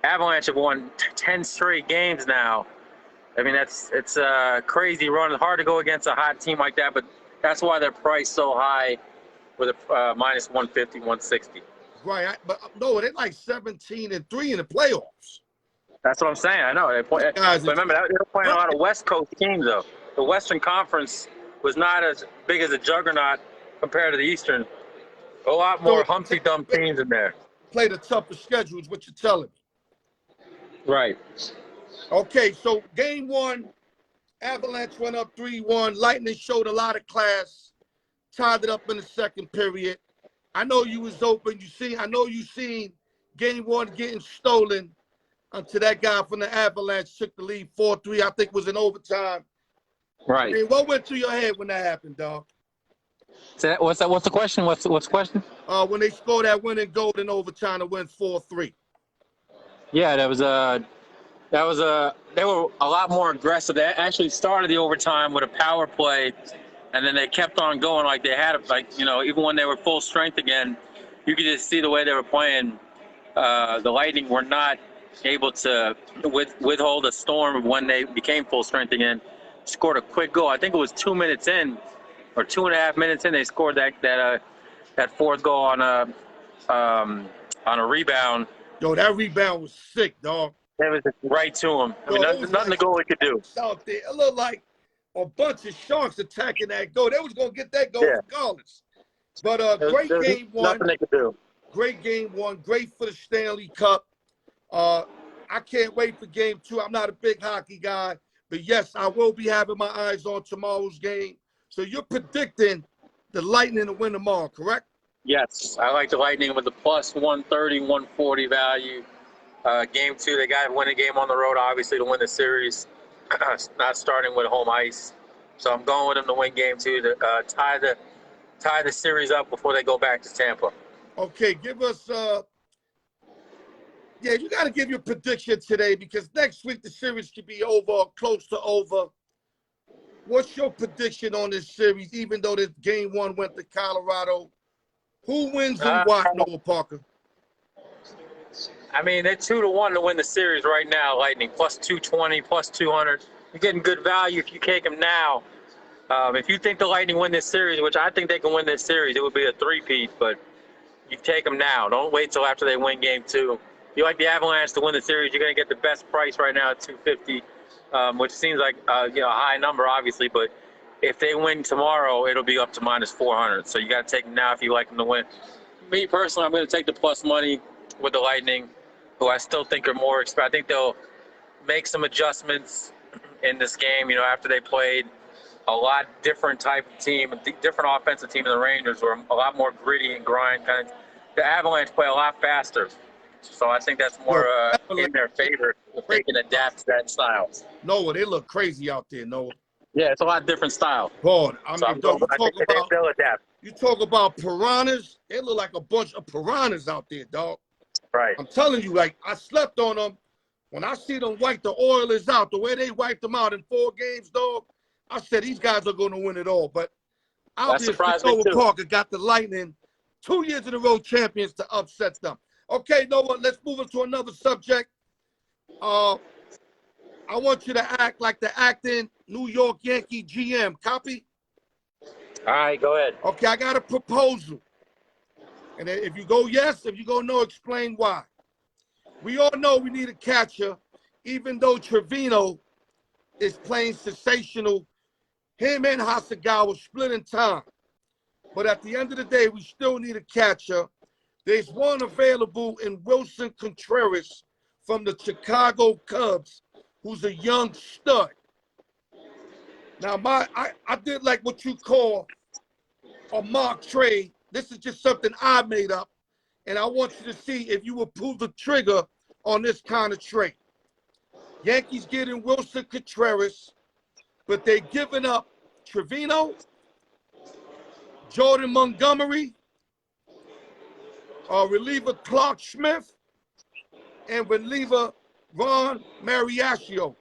Speaker 3: Avalanche have won 10 straight games now. I mean, it's a crazy run. It's hard to go against a hot team like that, but that's why they're priced so high with a minus 150, 160.
Speaker 1: Right, but no, they're like 17-3 in the playoffs.
Speaker 3: That's what I'm saying. I know. But remember, they were playing a lot of West Coast teams, though. The Western Conference was not as big as a juggernaut compared to the Eastern. A lot more Humpty Dump teams in there.
Speaker 1: Play the tougher schedule is what you're telling me.
Speaker 3: Right.
Speaker 1: Okay, so game 1, Avalanche went up 3-1. Lightning showed a lot of class, tied it up in the second period. I know you was open. I know you seen game 1 getting stolen until that guy from the Avalanche took the lead 4-3. I think it was in overtime.
Speaker 3: Right.
Speaker 1: I mean, what went through your head when that happened, dog?
Speaker 3: What's the question? What's the question?
Speaker 1: When they scored that winning goal in overtime to win 4-3.
Speaker 3: Yeah, they were a lot more aggressive. They actually started the overtime with a power play, and then they kept on going like they had, even when they were full strength again, you could just see the way they were playing. The Lightning were not able to withhold a storm when they became full strength again. Scored a quick goal. I think it was 2 minutes in, or 2.5 minutes in. They scored that fourth goal on a rebound.
Speaker 1: Yo, that rebound was sick, dog.
Speaker 3: It was right to him. I mean, nothing the goalie could do.
Speaker 1: Out there, it looked like a bunch of sharks attacking that goal. They was gonna get that goal regardless. But great game 1.
Speaker 3: Nothing they could do.
Speaker 1: Great game 1. Great for the Stanley Cup. I can't wait for game 2. I'm not a big hockey guy, but yes, I will be having my eyes on tomorrow's game. So you're predicting the Lightning to win tomorrow, correct?
Speaker 3: Yes, I like the Lightning with the plus 130, 140 value. Game 2, they got to win a game on the road, obviously, to win the series. Not starting with home ice. So I'm going with them to win game 2 to tie the series up before they go back to Tampa.
Speaker 1: Okay, give us you got to give your prediction today because next week the series could be over, close to over. What's your prediction on this series, even though this game 1 went to Colorado? Who wins and what, Noah Parker?
Speaker 3: I mean, they're 2-1 to win the series right now, Lightning. Plus 220, plus 200. You're getting good value if you take them now. If you think the Lightning win this series, which I think they can win this series, it would be a three-peat, but you take them now. Don't wait till after they win game 2. If you like the Avalanche to win the series, you're going to get the best price right now at $250. which seems like a high number, obviously. But if they win tomorrow, it'll be up to -400. So you got to take them now if you like them to win. Me personally, I'm going to take the plus money with the Lightning, who I still think are more expensive. I think they'll make some adjustments in this game. After they played a lot different type of team, a different offensive team than the Rangers, were a lot more gritty and grind kind of. The Avalanche play a lot faster, so I think that's more in their favor if they can adapt to that style.
Speaker 1: Noah, they look crazy out there, Noah.
Speaker 3: Yeah, it's a lot different style.
Speaker 1: God, I mean,
Speaker 3: they'll adapt.
Speaker 1: You talk about piranhas, they look like a bunch of piranhas out there, dog.
Speaker 3: Right.
Speaker 1: I'm telling you, like, I slept on them. When I see them wipe the Oilers out, the way they wiped them out in 4 games, dog, I said these guys are going to win it all. But obviously, Noah Parker got the Lightning 2 years in a row champions to upset them. Okay, Noah, let's move on to another subject. I want you to act like the acting New York Yankee GM. Copy?
Speaker 3: All right, go ahead.
Speaker 1: Okay, I got a proposal. And if you go yes, if you go no, explain why. We all know we need a catcher, even though Trevino is playing sensational. Him and Hasegawa split in time. But at the end of the day, we still need a catcher. There's one available in Wilson Contreras from the Chicago Cubs, who's a young stud. Now, I did like what you call a mock trade. This is just something I made up, and I want you to see if you will pull the trigger on this kind of trade. Yankees getting Wilson Contreras, but they're giving up Trevino, Jordan Montgomery, reliever Clark Smith, and reliever Ron Mariachio.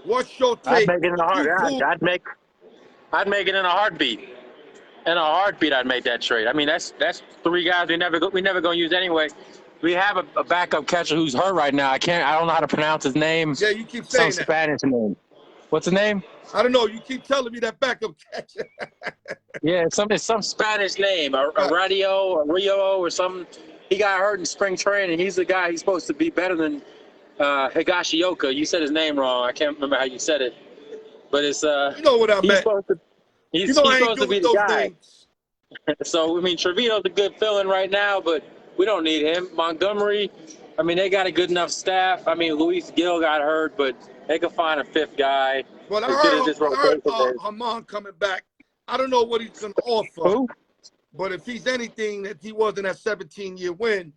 Speaker 1: What's your take?
Speaker 3: I'd make it in a heartbeat. I'd make it in a heartbeat. In a heartbeat, I'd make that trade. I mean, that's 3 guys we never gonna use anyway. We have a backup catcher who's hurt right now. I don't know how to pronounce his name.
Speaker 1: Yeah, you keep saying
Speaker 3: some Spanish name. What's his name?
Speaker 1: I don't know. You keep telling me that backup catcher.
Speaker 3: Yeah, it's some Spanish name, Rio or something. He got hurt in spring training. He's the guy. He's supposed to be better than Higashioka. You said his name wrong. I can't remember how you said it, but it's
Speaker 1: you know what I meant.
Speaker 3: He's supposed to be the guy. So I mean, Trevino's a good fill-in right now, but we don't need him. Montgomery, I mean, they got a good enough staff. I mean, Luis Gil got hurt, but they could find a 5th guy.
Speaker 1: Well, I heard Hamon coming back. I don't know what he's going to offer.
Speaker 3: Who?
Speaker 1: But if he's anything that he wasn't a 17-year win,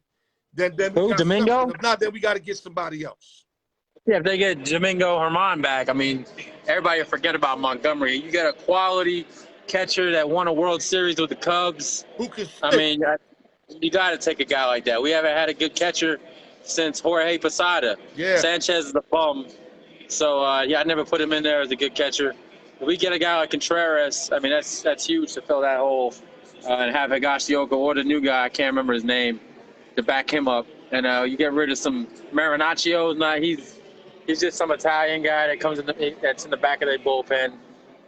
Speaker 1: then we got
Speaker 3: Domingo?
Speaker 1: If not, then we got to get somebody else.
Speaker 3: Yeah, if they get Domingo Herman back, I mean, everybody will forget about Montgomery. You got a quality catcher that won a World Series with the Cubs.
Speaker 1: Who can stick?
Speaker 3: I mean, you got to take a guy like that. We haven't had a good catcher since Jorge Posada.
Speaker 1: Yeah.
Speaker 3: Sanchez is a bum. So, I never put him in there as a good catcher. If we get a guy like Contreras, I mean, that's huge to fill that hole and have Higashioka or the new guy, I can't remember his name, to back him up. And you get rid of some Marinaccio. He's just some Italian guy that comes that's in the back of their bullpen.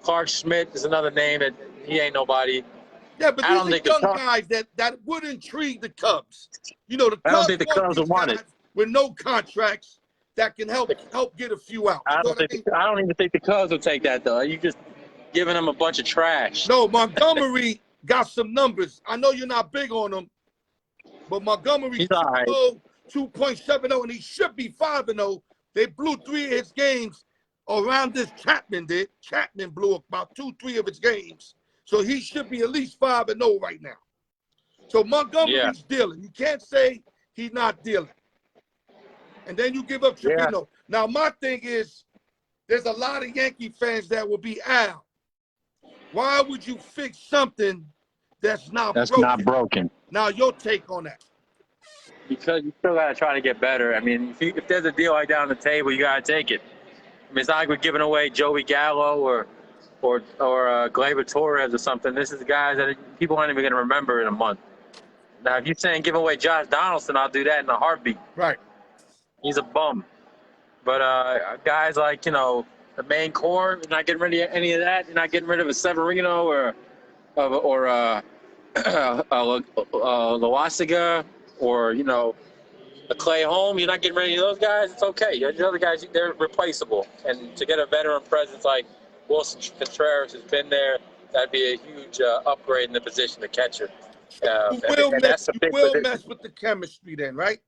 Speaker 3: Clark Schmidt is another name that he ain't nobody.
Speaker 1: Yeah, but these are young guys that would intrigue the Cubs. You know, the Cubs
Speaker 3: I don't think the Cubs would want it.
Speaker 1: With no contracts that can help get a few out.
Speaker 3: I don't even think the Cubs will take that, though. You just giving them a bunch of trash.
Speaker 1: No, Montgomery got some numbers. I know you're not big on him, but Montgomery's 2.70, and he should be 5-0. They blew 3 of his games around this. Chapman did. Chapman blew about 2-3 of his games. So he should be at least 5-0 right now. So Montgomery's dealing. You can't say he's not dealing. And then you give up Trevino. Yeah. Now, my thing is, there's a lot of Yankee fans that will be Al. Why would you fix something that's not broken? Now, your take on that.
Speaker 3: Because you still got to try to get better. I mean, if there's a deal like that on the table, you got to take it. I mean, it's not like we're giving away Joey Gallo or Gleyber Torres or something. This is guys that people aren't even going to remember in a month. Now, if you're saying give away Josh Donaldson, I'll do that in a heartbeat.
Speaker 1: Right.
Speaker 3: He's a bum. But guys like, the main core, you're not getting rid of any of that. You're not getting rid of a Severino or Loaisiga, or, a Clay Home, you're not getting rid of those guys, it's okay. The other guys, they're replaceable. And to get a veteran presence like Wilson Contreras who's been there, that'd be a huge upgrade in the position to catcher.
Speaker 1: You will mess with the chemistry then, right?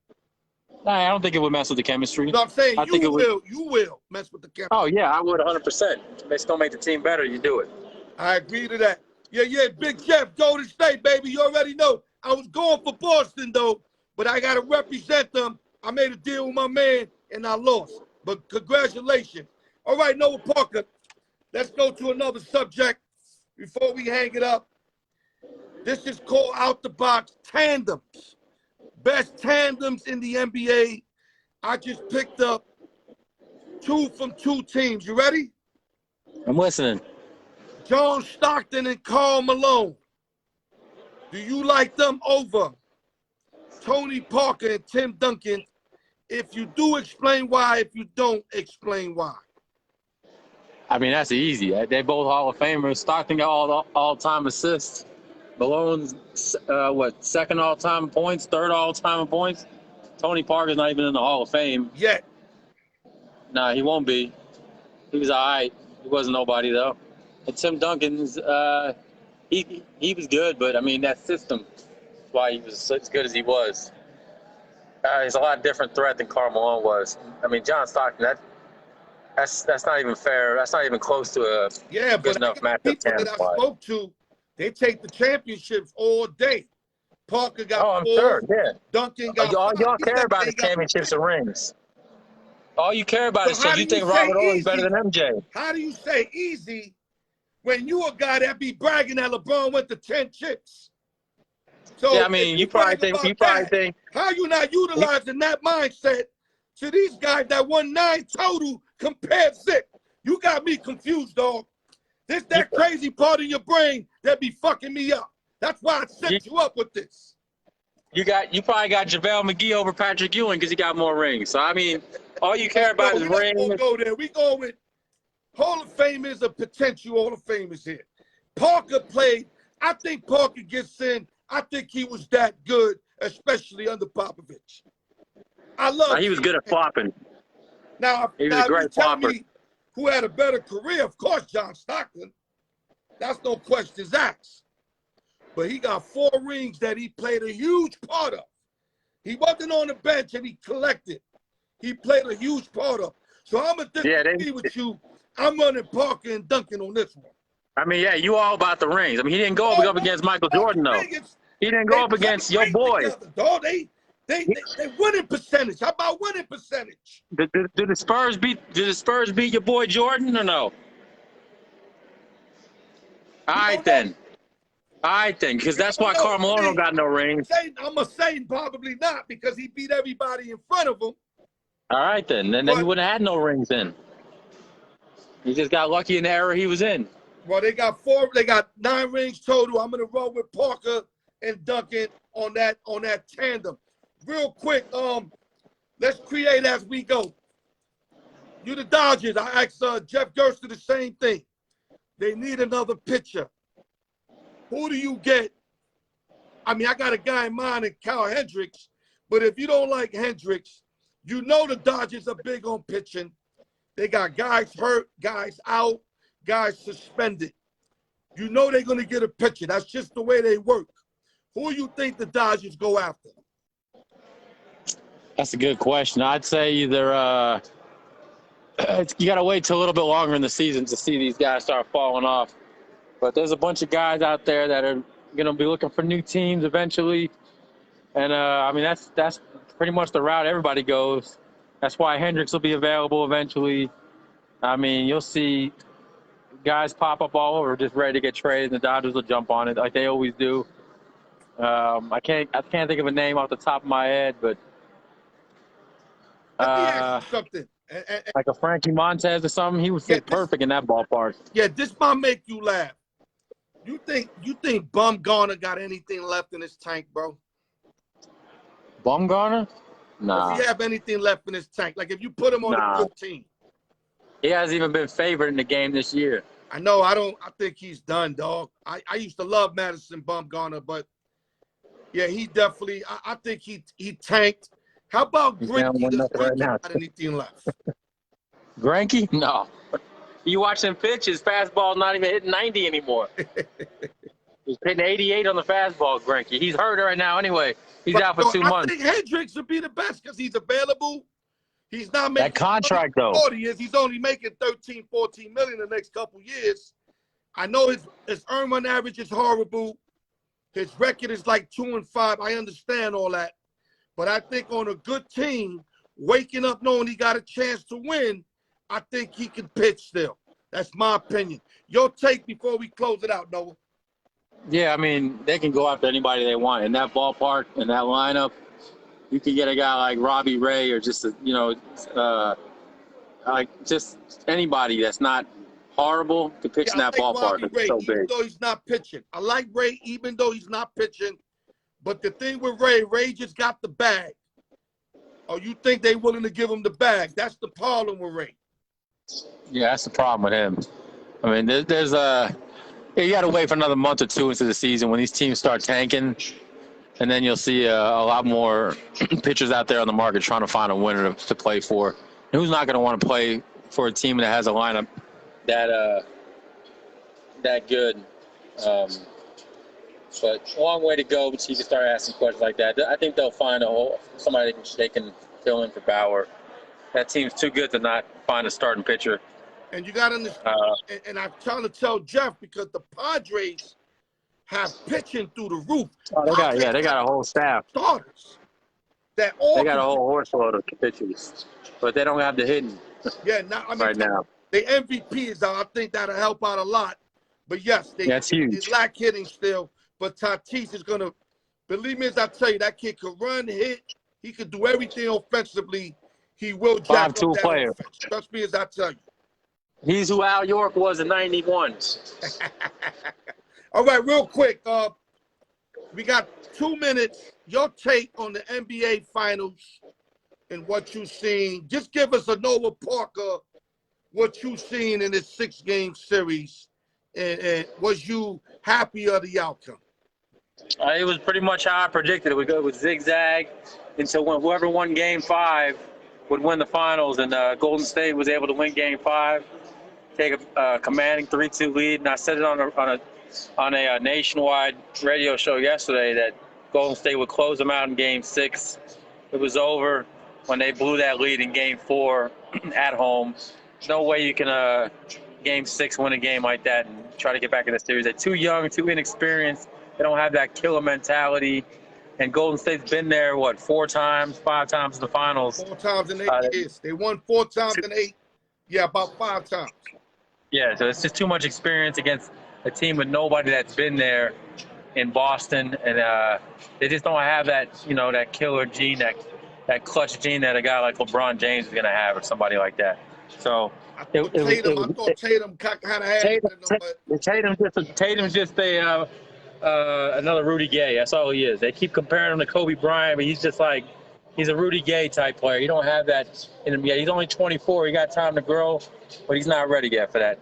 Speaker 3: Nah, I don't think it would mess with the chemistry.
Speaker 1: No, I'm saying you will mess with the chemistry.
Speaker 3: Oh, yeah, I would 100%. It's going to make the team better, you do it.
Speaker 1: I agree to that. Yeah, Big Jeff, Golden State, baby. You already know. I was going for Boston, though, but I got to represent them. I made a deal with my man, and I lost. But congratulations. All right, Noah Parker, let's go to another subject before we hang it up. This is called Out the Box Tandems. Best tandems in the NBA. I just picked up 2 from 2 teams. You ready?
Speaker 3: I'm listening.
Speaker 1: John Stockton and Karl Malone. Do you like them over Tony Parker and Tim Duncan? If you do, explain why. If you don't, explain why.
Speaker 3: I mean, that's easy. They both Hall of Famers. Stockton got all-time assists. Malone's, second all-time in points, third all-time in points. Tony Parker's not even in the Hall of Fame.
Speaker 1: Yet.
Speaker 3: Nah, he won't be. He was all right. He wasn't nobody, though. And Tim Duncan's, he was good, but, I mean, that system is why he was as good as he was. He's a lot different threat than Karl Malone was. I mean, John Stockton, that's not even fair. That's not even close to a good enough matchup.
Speaker 1: People that I spoke to, they take the championships all day. Parker got 4.
Speaker 3: Sure, yeah.
Speaker 1: Duncan got
Speaker 3: all y'all care about is championships and rings. All you care about is you think Robert Ory's better than MJ.
Speaker 1: How do you say easy when you a guy that be bragging that LeBron went to 10 chips? So
Speaker 3: yeah, I mean, you probably think
Speaker 1: how you not utilizing that mindset to these guys that won 9 total compared 6? You got me confused, dog. That crazy part of your brain that be fucking me up. That's why I set you up with this. You probably got JaVale McGee over Patrick Ewing because he got more rings. So I mean, all you care about is rings. We go there. We go with Hall of Famers or potential Hall of Famers here. Parker played. I think Parker gets in. I think he was that good, especially under Popovich.
Speaker 3: He was good at flopping.
Speaker 1: Now,
Speaker 3: he was a great flopper.
Speaker 1: Who had a better career? Of course, John Stockton. That's no questions asked. But he got 4 rings that he played a huge part of. He wasn't on the bench and he collected. He played a huge part of. So I'm going to disagree with you. I'm running Parker and Duncan on this one. I mean, yeah, you all about the rings. I mean, he didn't go up against Michael Jordan, though. He didn't go up against your boy. They winning percentage. How about winning percentage? Did the Spurs beat your boy Jordan or no? All right then, because that's why Karl Malone don't got no rings. I'm gonna say probably not because he beat everybody in front of him. All right then he wouldn't have had no rings then. He just got lucky in the era he was in. Well, they got 4. They got 9 rings total. I'm gonna roll with Parker and Duncan on that tandem. Real quick, let's create as we go. You the Dodgers. I asked Jeff Gerster the same thing. They need another pitcher. Who do you get? I mean, I got a guy in mind in Cal Hendricks, but if you don't like Hendricks, you know the Dodgers are big on pitching. They got guys hurt, guys out, guys suspended. You know they're going to get a pitcher. That's just the way they work. Who do you think the Dodgers go after? That's a good question. I'd say either you got to wait till a little bit longer in the season to see these guys start falling off. But there's a bunch of guys out there that are going to be looking for new teams eventually. And, I mean, that's pretty much the route everybody goes. That's why Hendricks will be available eventually. I mean, you'll see guys pop up all over just ready to get traded, and the Dodgers will jump on it like they always do. I can't think of a name off the top of my head, but let me ask you something. Like a Frankie Montez or something, he would fit perfect in that ballpark. Yeah, this might make you laugh. You think Bumgarner got anything left in his tank, bro? Bumgarner? Nah. Does he have anything left in his tank? Like if you put him on a good team. He hasn't even been favored in the game this year. I know. I think he's done, dog. I used to love Madison Bumgarner, but yeah, he definitely. I think he tanked. How about
Speaker 3: He's down
Speaker 1: Greinke?
Speaker 3: one
Speaker 1: Does
Speaker 3: nothing right
Speaker 1: Greinke
Speaker 3: now.
Speaker 1: got anything left?
Speaker 3: Greinke? No. You watch him pitch, his fastball's not even hitting 90 anymore. He's hitting 88 on the fastball, Greinke. He's hurt right now anyway. He's out for 2
Speaker 1: I
Speaker 3: months.
Speaker 1: think Hendricks would be the best because he's available. He's not making
Speaker 3: That contract, though.
Speaker 1: He's only making 13, 14 million the next couple years. I know his earn run average is horrible. His record is like 2-5. I understand all that. But I think on a good team, waking up knowing he got a chance to win, I think he can pitch still. That's my opinion. Your take before we close it out, Noah.
Speaker 3: Yeah, I mean, they can go after anybody they want. In that ballpark, in that lineup, you can get a guy like Robbie Ray or just, like just anybody that's not horrible to pitch in that ballpark.
Speaker 1: Robbie Ray,
Speaker 3: so
Speaker 1: even
Speaker 3: big.
Speaker 1: though he's not pitching. I like Ray even though he's not pitching. But the thing with Ray just got the bag. Or you think they willing to give him the bag? That's the problem with Ray.
Speaker 3: Yeah, that's the problem with him. I mean, there's you got to wait for another month or two into the season when these teams start tanking, and then you'll see a lot more pitchers out there on the market trying to find a winner to play for. And who's not going to want to play for a team that has a lineup that good? But a long way to go until you can start asking questions like that. I think they'll find somebody they can fill in for Bauer. That team's too good to not find a starting pitcher.
Speaker 1: And you got to understand, and I'm trying to tell Jeff because the Padres have pitching through the roof.
Speaker 3: Oh, they got a whole staff.
Speaker 1: Starters. They
Speaker 3: got a whole horse load of pitchers, but they don't have the hitting.
Speaker 1: Yeah, right now. The MVP is out. I think that'll help out a lot. But yes, they lack hitting still. But Tatis is going to, believe me as I tell you, that kid could run, hit. He could do everything offensively. He will jack up that
Speaker 3: player.
Speaker 1: Offense. Trust me as I tell you.
Speaker 3: He's who Al York was in '91.
Speaker 1: All right, real quick. We got 2 minutes. Your take on the NBA Finals and what you've seen. Just give us a Noah Parker, what you've seen in this 6-game series. And was you happy of the outcome?
Speaker 3: It was pretty much how I predicted. It would go with zigzag until when whoever won Game 5 would win the finals, and Golden State was able to win Game 5, take a commanding 3-2 lead. And I said it on a nationwide radio show yesterday that Golden State would close them out in Game 6. It was over when they blew that lead in Game 4 at home. No way you can Game 6 win a game like that and try to get back in the series. They're too young, too inexperienced. They don't have that killer mentality. And Golden State's been there, 5 times in the finals.
Speaker 1: 4 times in 8 years. They won 4 times in 8. Yeah, about 5 times. Yeah,
Speaker 3: so it's just too much experience against a team with nobody that's been there in Boston. And they just don't have that, that killer gene, that clutch gene that a guy like LeBron James is going to have or somebody like that. So
Speaker 1: I thought Tatum kind of had it.
Speaker 3: Tatum's just another Rudy Gay. That's all he is. They keep comparing him to Kobe Bryant, but he's just like, he's a Rudy Gay type player. You don't have that in him yet. He's only 24. He got time to grow, but he's not ready yet for that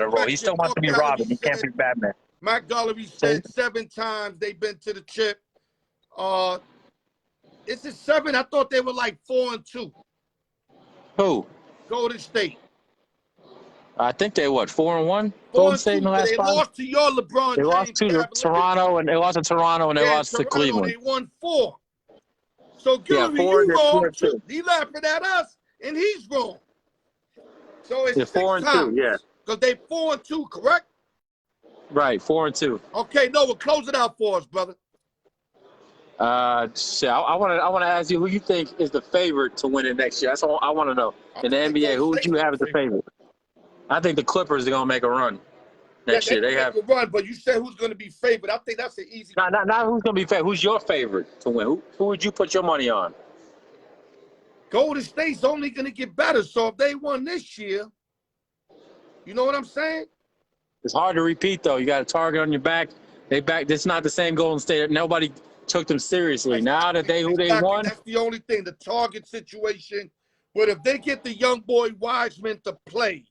Speaker 3: role. He still wants to be Robin. He can't be Batman.
Speaker 1: Matt Gullery said 7 times they've been to the chip. Is it 7? I thought they were like 4-2.
Speaker 3: Who?
Speaker 1: Golden State.
Speaker 3: I think they 4-1. Golden State in the last 5.
Speaker 1: They lost to your LeBron.
Speaker 3: They lost to Toronto, and they lost to Cleveland.
Speaker 1: They won 4. So Gilly, you wrong too. He laughing at us, and he's wrong. So it's
Speaker 3: 4-2. Yeah.
Speaker 1: Because they 4-2, correct?
Speaker 3: Right, 4-2.
Speaker 1: Okay, Noah, close it out for us, brother.
Speaker 3: I want to ask you who you think is the favorite to win it next year. That's all I want to know. In the NBA, who would you have as the favorite? I think the Clippers are going to make a run next year. They have
Speaker 1: a run, but you said who's going to be favored. I think that's an easy.
Speaker 3: Not who's going to be favorite. Who's your favorite to win? Who would you put your money on?
Speaker 1: Golden State's only going to get better. So if they won this year, you know what I'm saying?
Speaker 3: It's hard to repeat, though. You got a target on your back. It's not the same Golden State. Nobody took them seriously. Now that they won.
Speaker 1: That's the only thing, the target situation. But if they get the young boy Wiseman to play,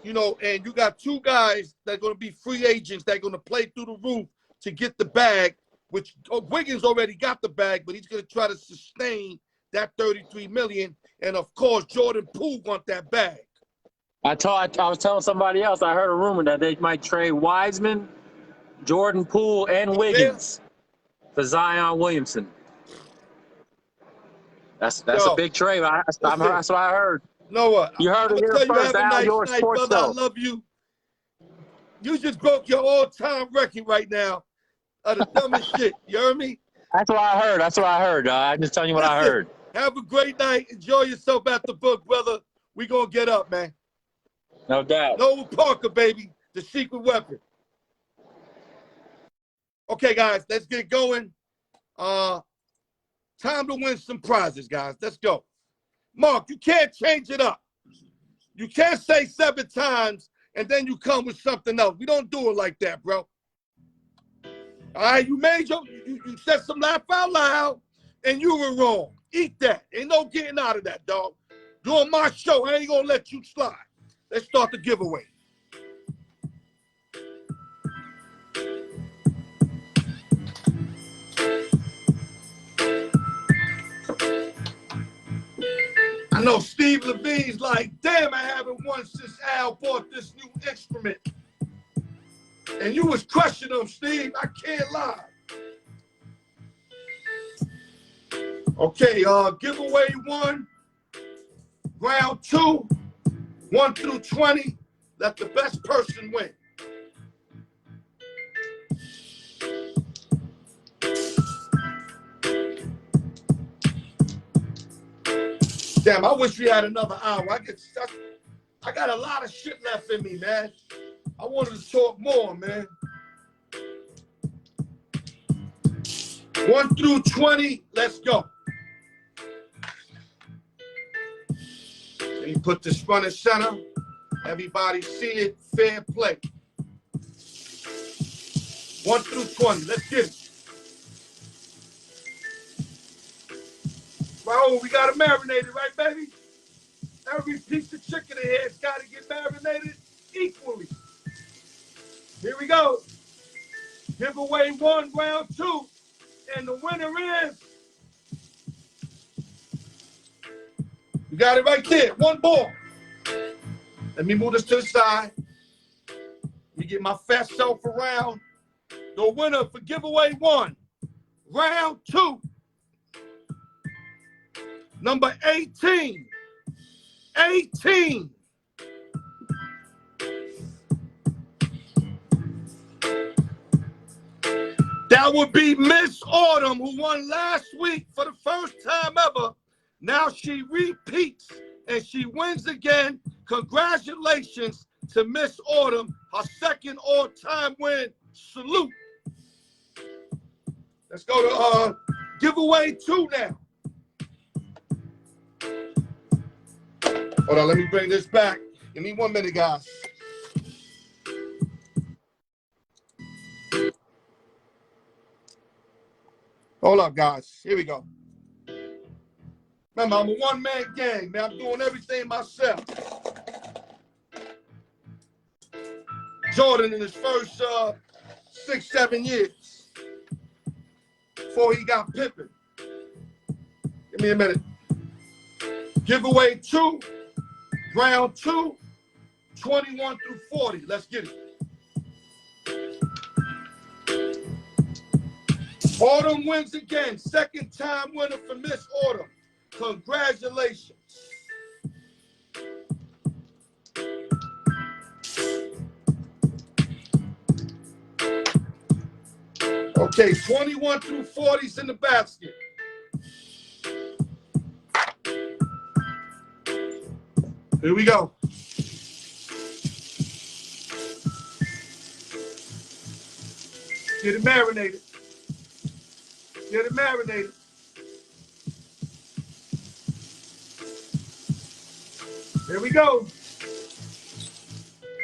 Speaker 1: and you got 2 guys that are going to be free agents that are going to play through the roof to get the bag, which Wiggins already got the bag, but he's going to try to sustain that $33 million. And of course, Jordan Poole want that bag.
Speaker 3: I was telling somebody else. I heard a rumor that they might trade Wiseman, Jordan Poole, and Wiggins for Zion Williamson. That's a big trade. That's what I heard.
Speaker 1: Know what?
Speaker 3: You heard it here first.
Speaker 1: Have a nice
Speaker 3: Your
Speaker 1: night,
Speaker 3: sports
Speaker 1: brother.
Speaker 3: show.
Speaker 1: I love you. You just broke your all-time record right now of the dumbest shit. You heard me?
Speaker 3: That's what I heard. I'm just telling you what I heard.
Speaker 1: Have a great night. Enjoy yourself at the book, brother. We gonna get up, man.
Speaker 3: No doubt.
Speaker 1: Noah Parker, baby. The secret weapon. Okay, guys, let's get going. Time to win some prizes, guys. Let's go. Mark, you can't change it up. You can't say 7 times and then you come with something else. We don't do it like that, bro. All right, you said some laugh out loud and you were wrong. Eat that. Ain't no getting out of that, dog. Doing my show, I ain't gonna let you slide. Let's start the giveaway. I know Steve Levine's like, damn, I haven't won since Al bought this new instrument. And you was crushing them, Steve. I can't lie. Okay, giveaway 1, round 2, 1 through 20. Let the best person win. Damn, I wish we had another hour. I got a lot of shit left in me, man. I wanted to talk more, man. 1 through 20, let's go. Let me put this front and center. Everybody see it, fair play. 1 through 20, let's get it. Raul, we got to marinate it, right, baby? Every piece of chicken in here has got to get marinated equally. Here we go. Giveaway 1, round 2. And the winner is... You got it right there. 1 ball. Let me move this to the side. Let me get my fat self around. The winner for giveaway 1, round 2. Number 18. 18. That would be Miss Autumn, who won last week for the first time ever. Now she repeats and she wins again. Congratulations to Miss Autumn, her second all-time win. Salute. Let's go to giveaway 2 now. Hold on, let me bring this back. Give me 1 minute, guys. Hold up, guys. Here we go. Remember, I'm a one-man gang, man. I'm doing everything myself. Jordan in his first 6, 7 years before he got Pippen. Give me a minute. Giveaway 2, round 2, 21 through 40. Let's get it. Autumn wins again. Second time winner for Miss Autumn. Congratulations. Okay, 21 through 40's in the basket. Here we go. Get it marinated. Get it marinated. Here we go.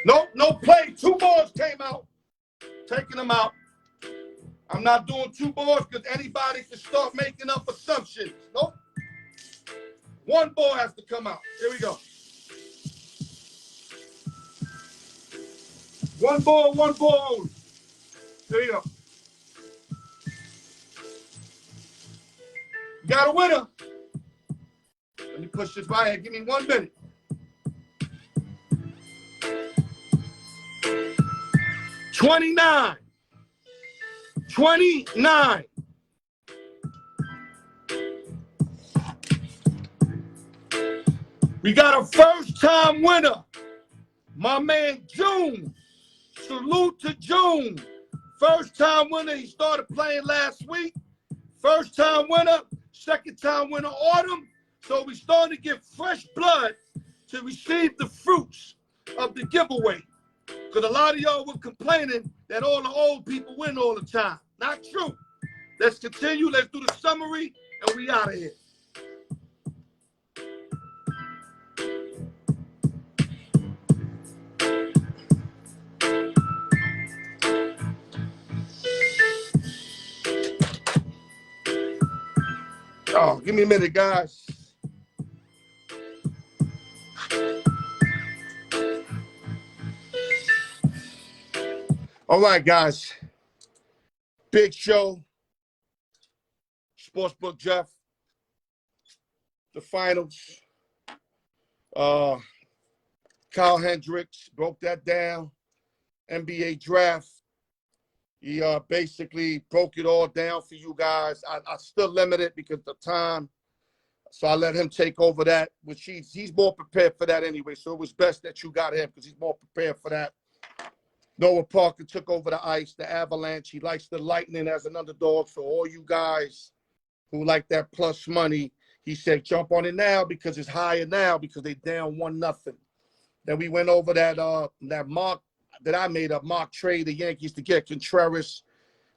Speaker 1: Nope, no play. 2 balls came out. Taking them out. I'm not doing 2 balls because anybody can start making up assumptions. Nope. 1 ball has to come out. Here we go. 1 ball only. There you go. Got a winner. Let me push this right here. Give me 1 minute. $29. We got a first-time winner. My man June. Salute to June. First-time winner. He started playing last week. First-time winner. Second-time winner Autumn. So we starting to get fresh blood to receive the fruits of the giveaway. Because a lot of y'all were complaining that all the old people win all the time. Not true. Let's continue. Let's do the summary, and we out of here. Oh, give me a minute, guys. All right, guys. Big show. Sportsbook Jeff. The finals. Kyle Hendricks broke that down. NBA draft. He basically broke it all down for you guys. I still limit it because of the time. So I let him take over that, which he's more prepared for that anyway. So it was best that you got him because he's more prepared for that. Noah Parker took over the ice, the Avalanche. He likes the Lightning as an underdog. So all you guys who like that plus money, he said jump on it now because it's higher now because they down 1-0. Then we went over that mock that I made a mock trade the Yankees to get Contreras.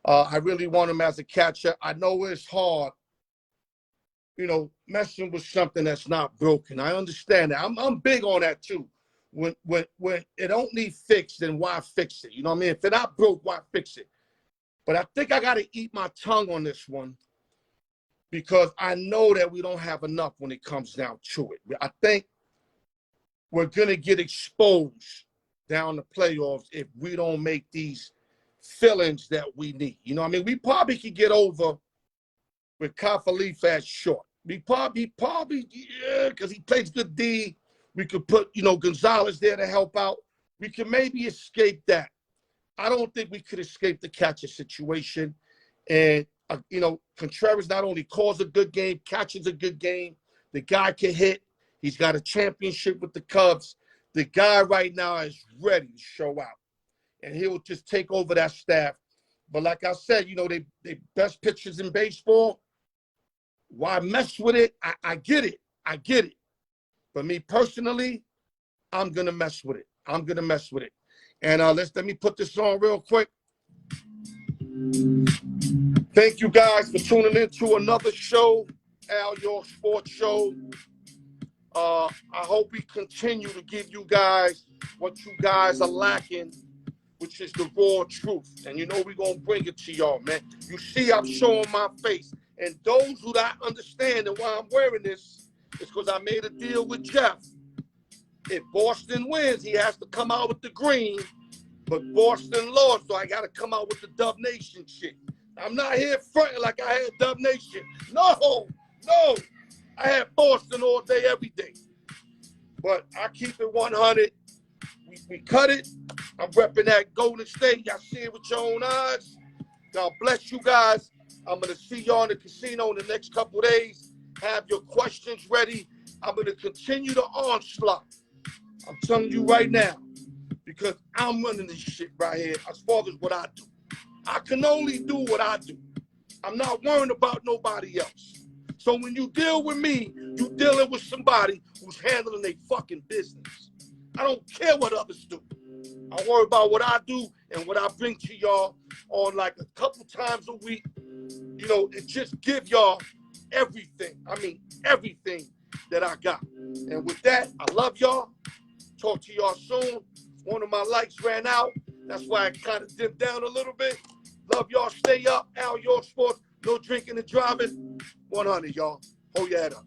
Speaker 1: I really want him as a catcher. I know it's hard, messing with something that's not broken. I understand that. I'm big on that too. When it don't need fixed, then why fix it? You know what I mean? If it not broke, why fix it? But I think I got to eat my tongue on this one because I know that we don't have enough when it comes down to it. I think we're going to get exposed down the playoffs if we don't make these fillings that we need. You know what I mean? We probably could get over with Kafalifa at short. We probably, because he plays good D. We could put, Gonzalez there to help out. We can maybe escape that. I don't think we could escape the catcher situation. And, Contreras not only calls a good game, catches a good game. The guy can hit. He's got a championship with the Cubs. The guy right now is ready to show out. And he'll just take over that staff. But like I said, they best pitchers in baseball. Why mess with it? I get it. I get it. But me personally, I'm going to mess with it. And let me put this on real quick. Thank you guys for tuning in to another show, Al York Sports Show. I hope we continue to give you guys what you guys are lacking, which is the raw truth. And we're going to bring it to y'all, man. You see I'm showing my face. And those who not understanding why I'm wearing this, it's because I made a deal with Jeff. If Boston wins, he has to come out with the green. But Boston lost, so I got to come out with the Dub Nation shit. I'm not here fronting like I had Dub Nation. No. I had Boston all day, every day. But I keep it 100. We cut it. I'm repping that Golden State. Y'all see it with your own eyes. God bless you guys. I'm going to see y'all in the casino in the next couple of days. Have your questions ready. I'm going to continue the onslaught. I'm telling you right now, because I'm running this shit right here as far as what I do. I can only do what I do. I'm not worrying about nobody else. So when you deal with me, you dealing with somebody who's handling their fucking business. I don't care what others do. I worry about what I do and what I bring to y'all on like a couple times a week. And just give y'all everything. I mean, everything that I got. And with that, I love y'all. Talk to y'all soon. One of my lights ran out. That's why I kind of dipped down a little bit. Love y'all. Stay up. Al York Sports. No drinking and driving. 100, y'all. Hold your head up.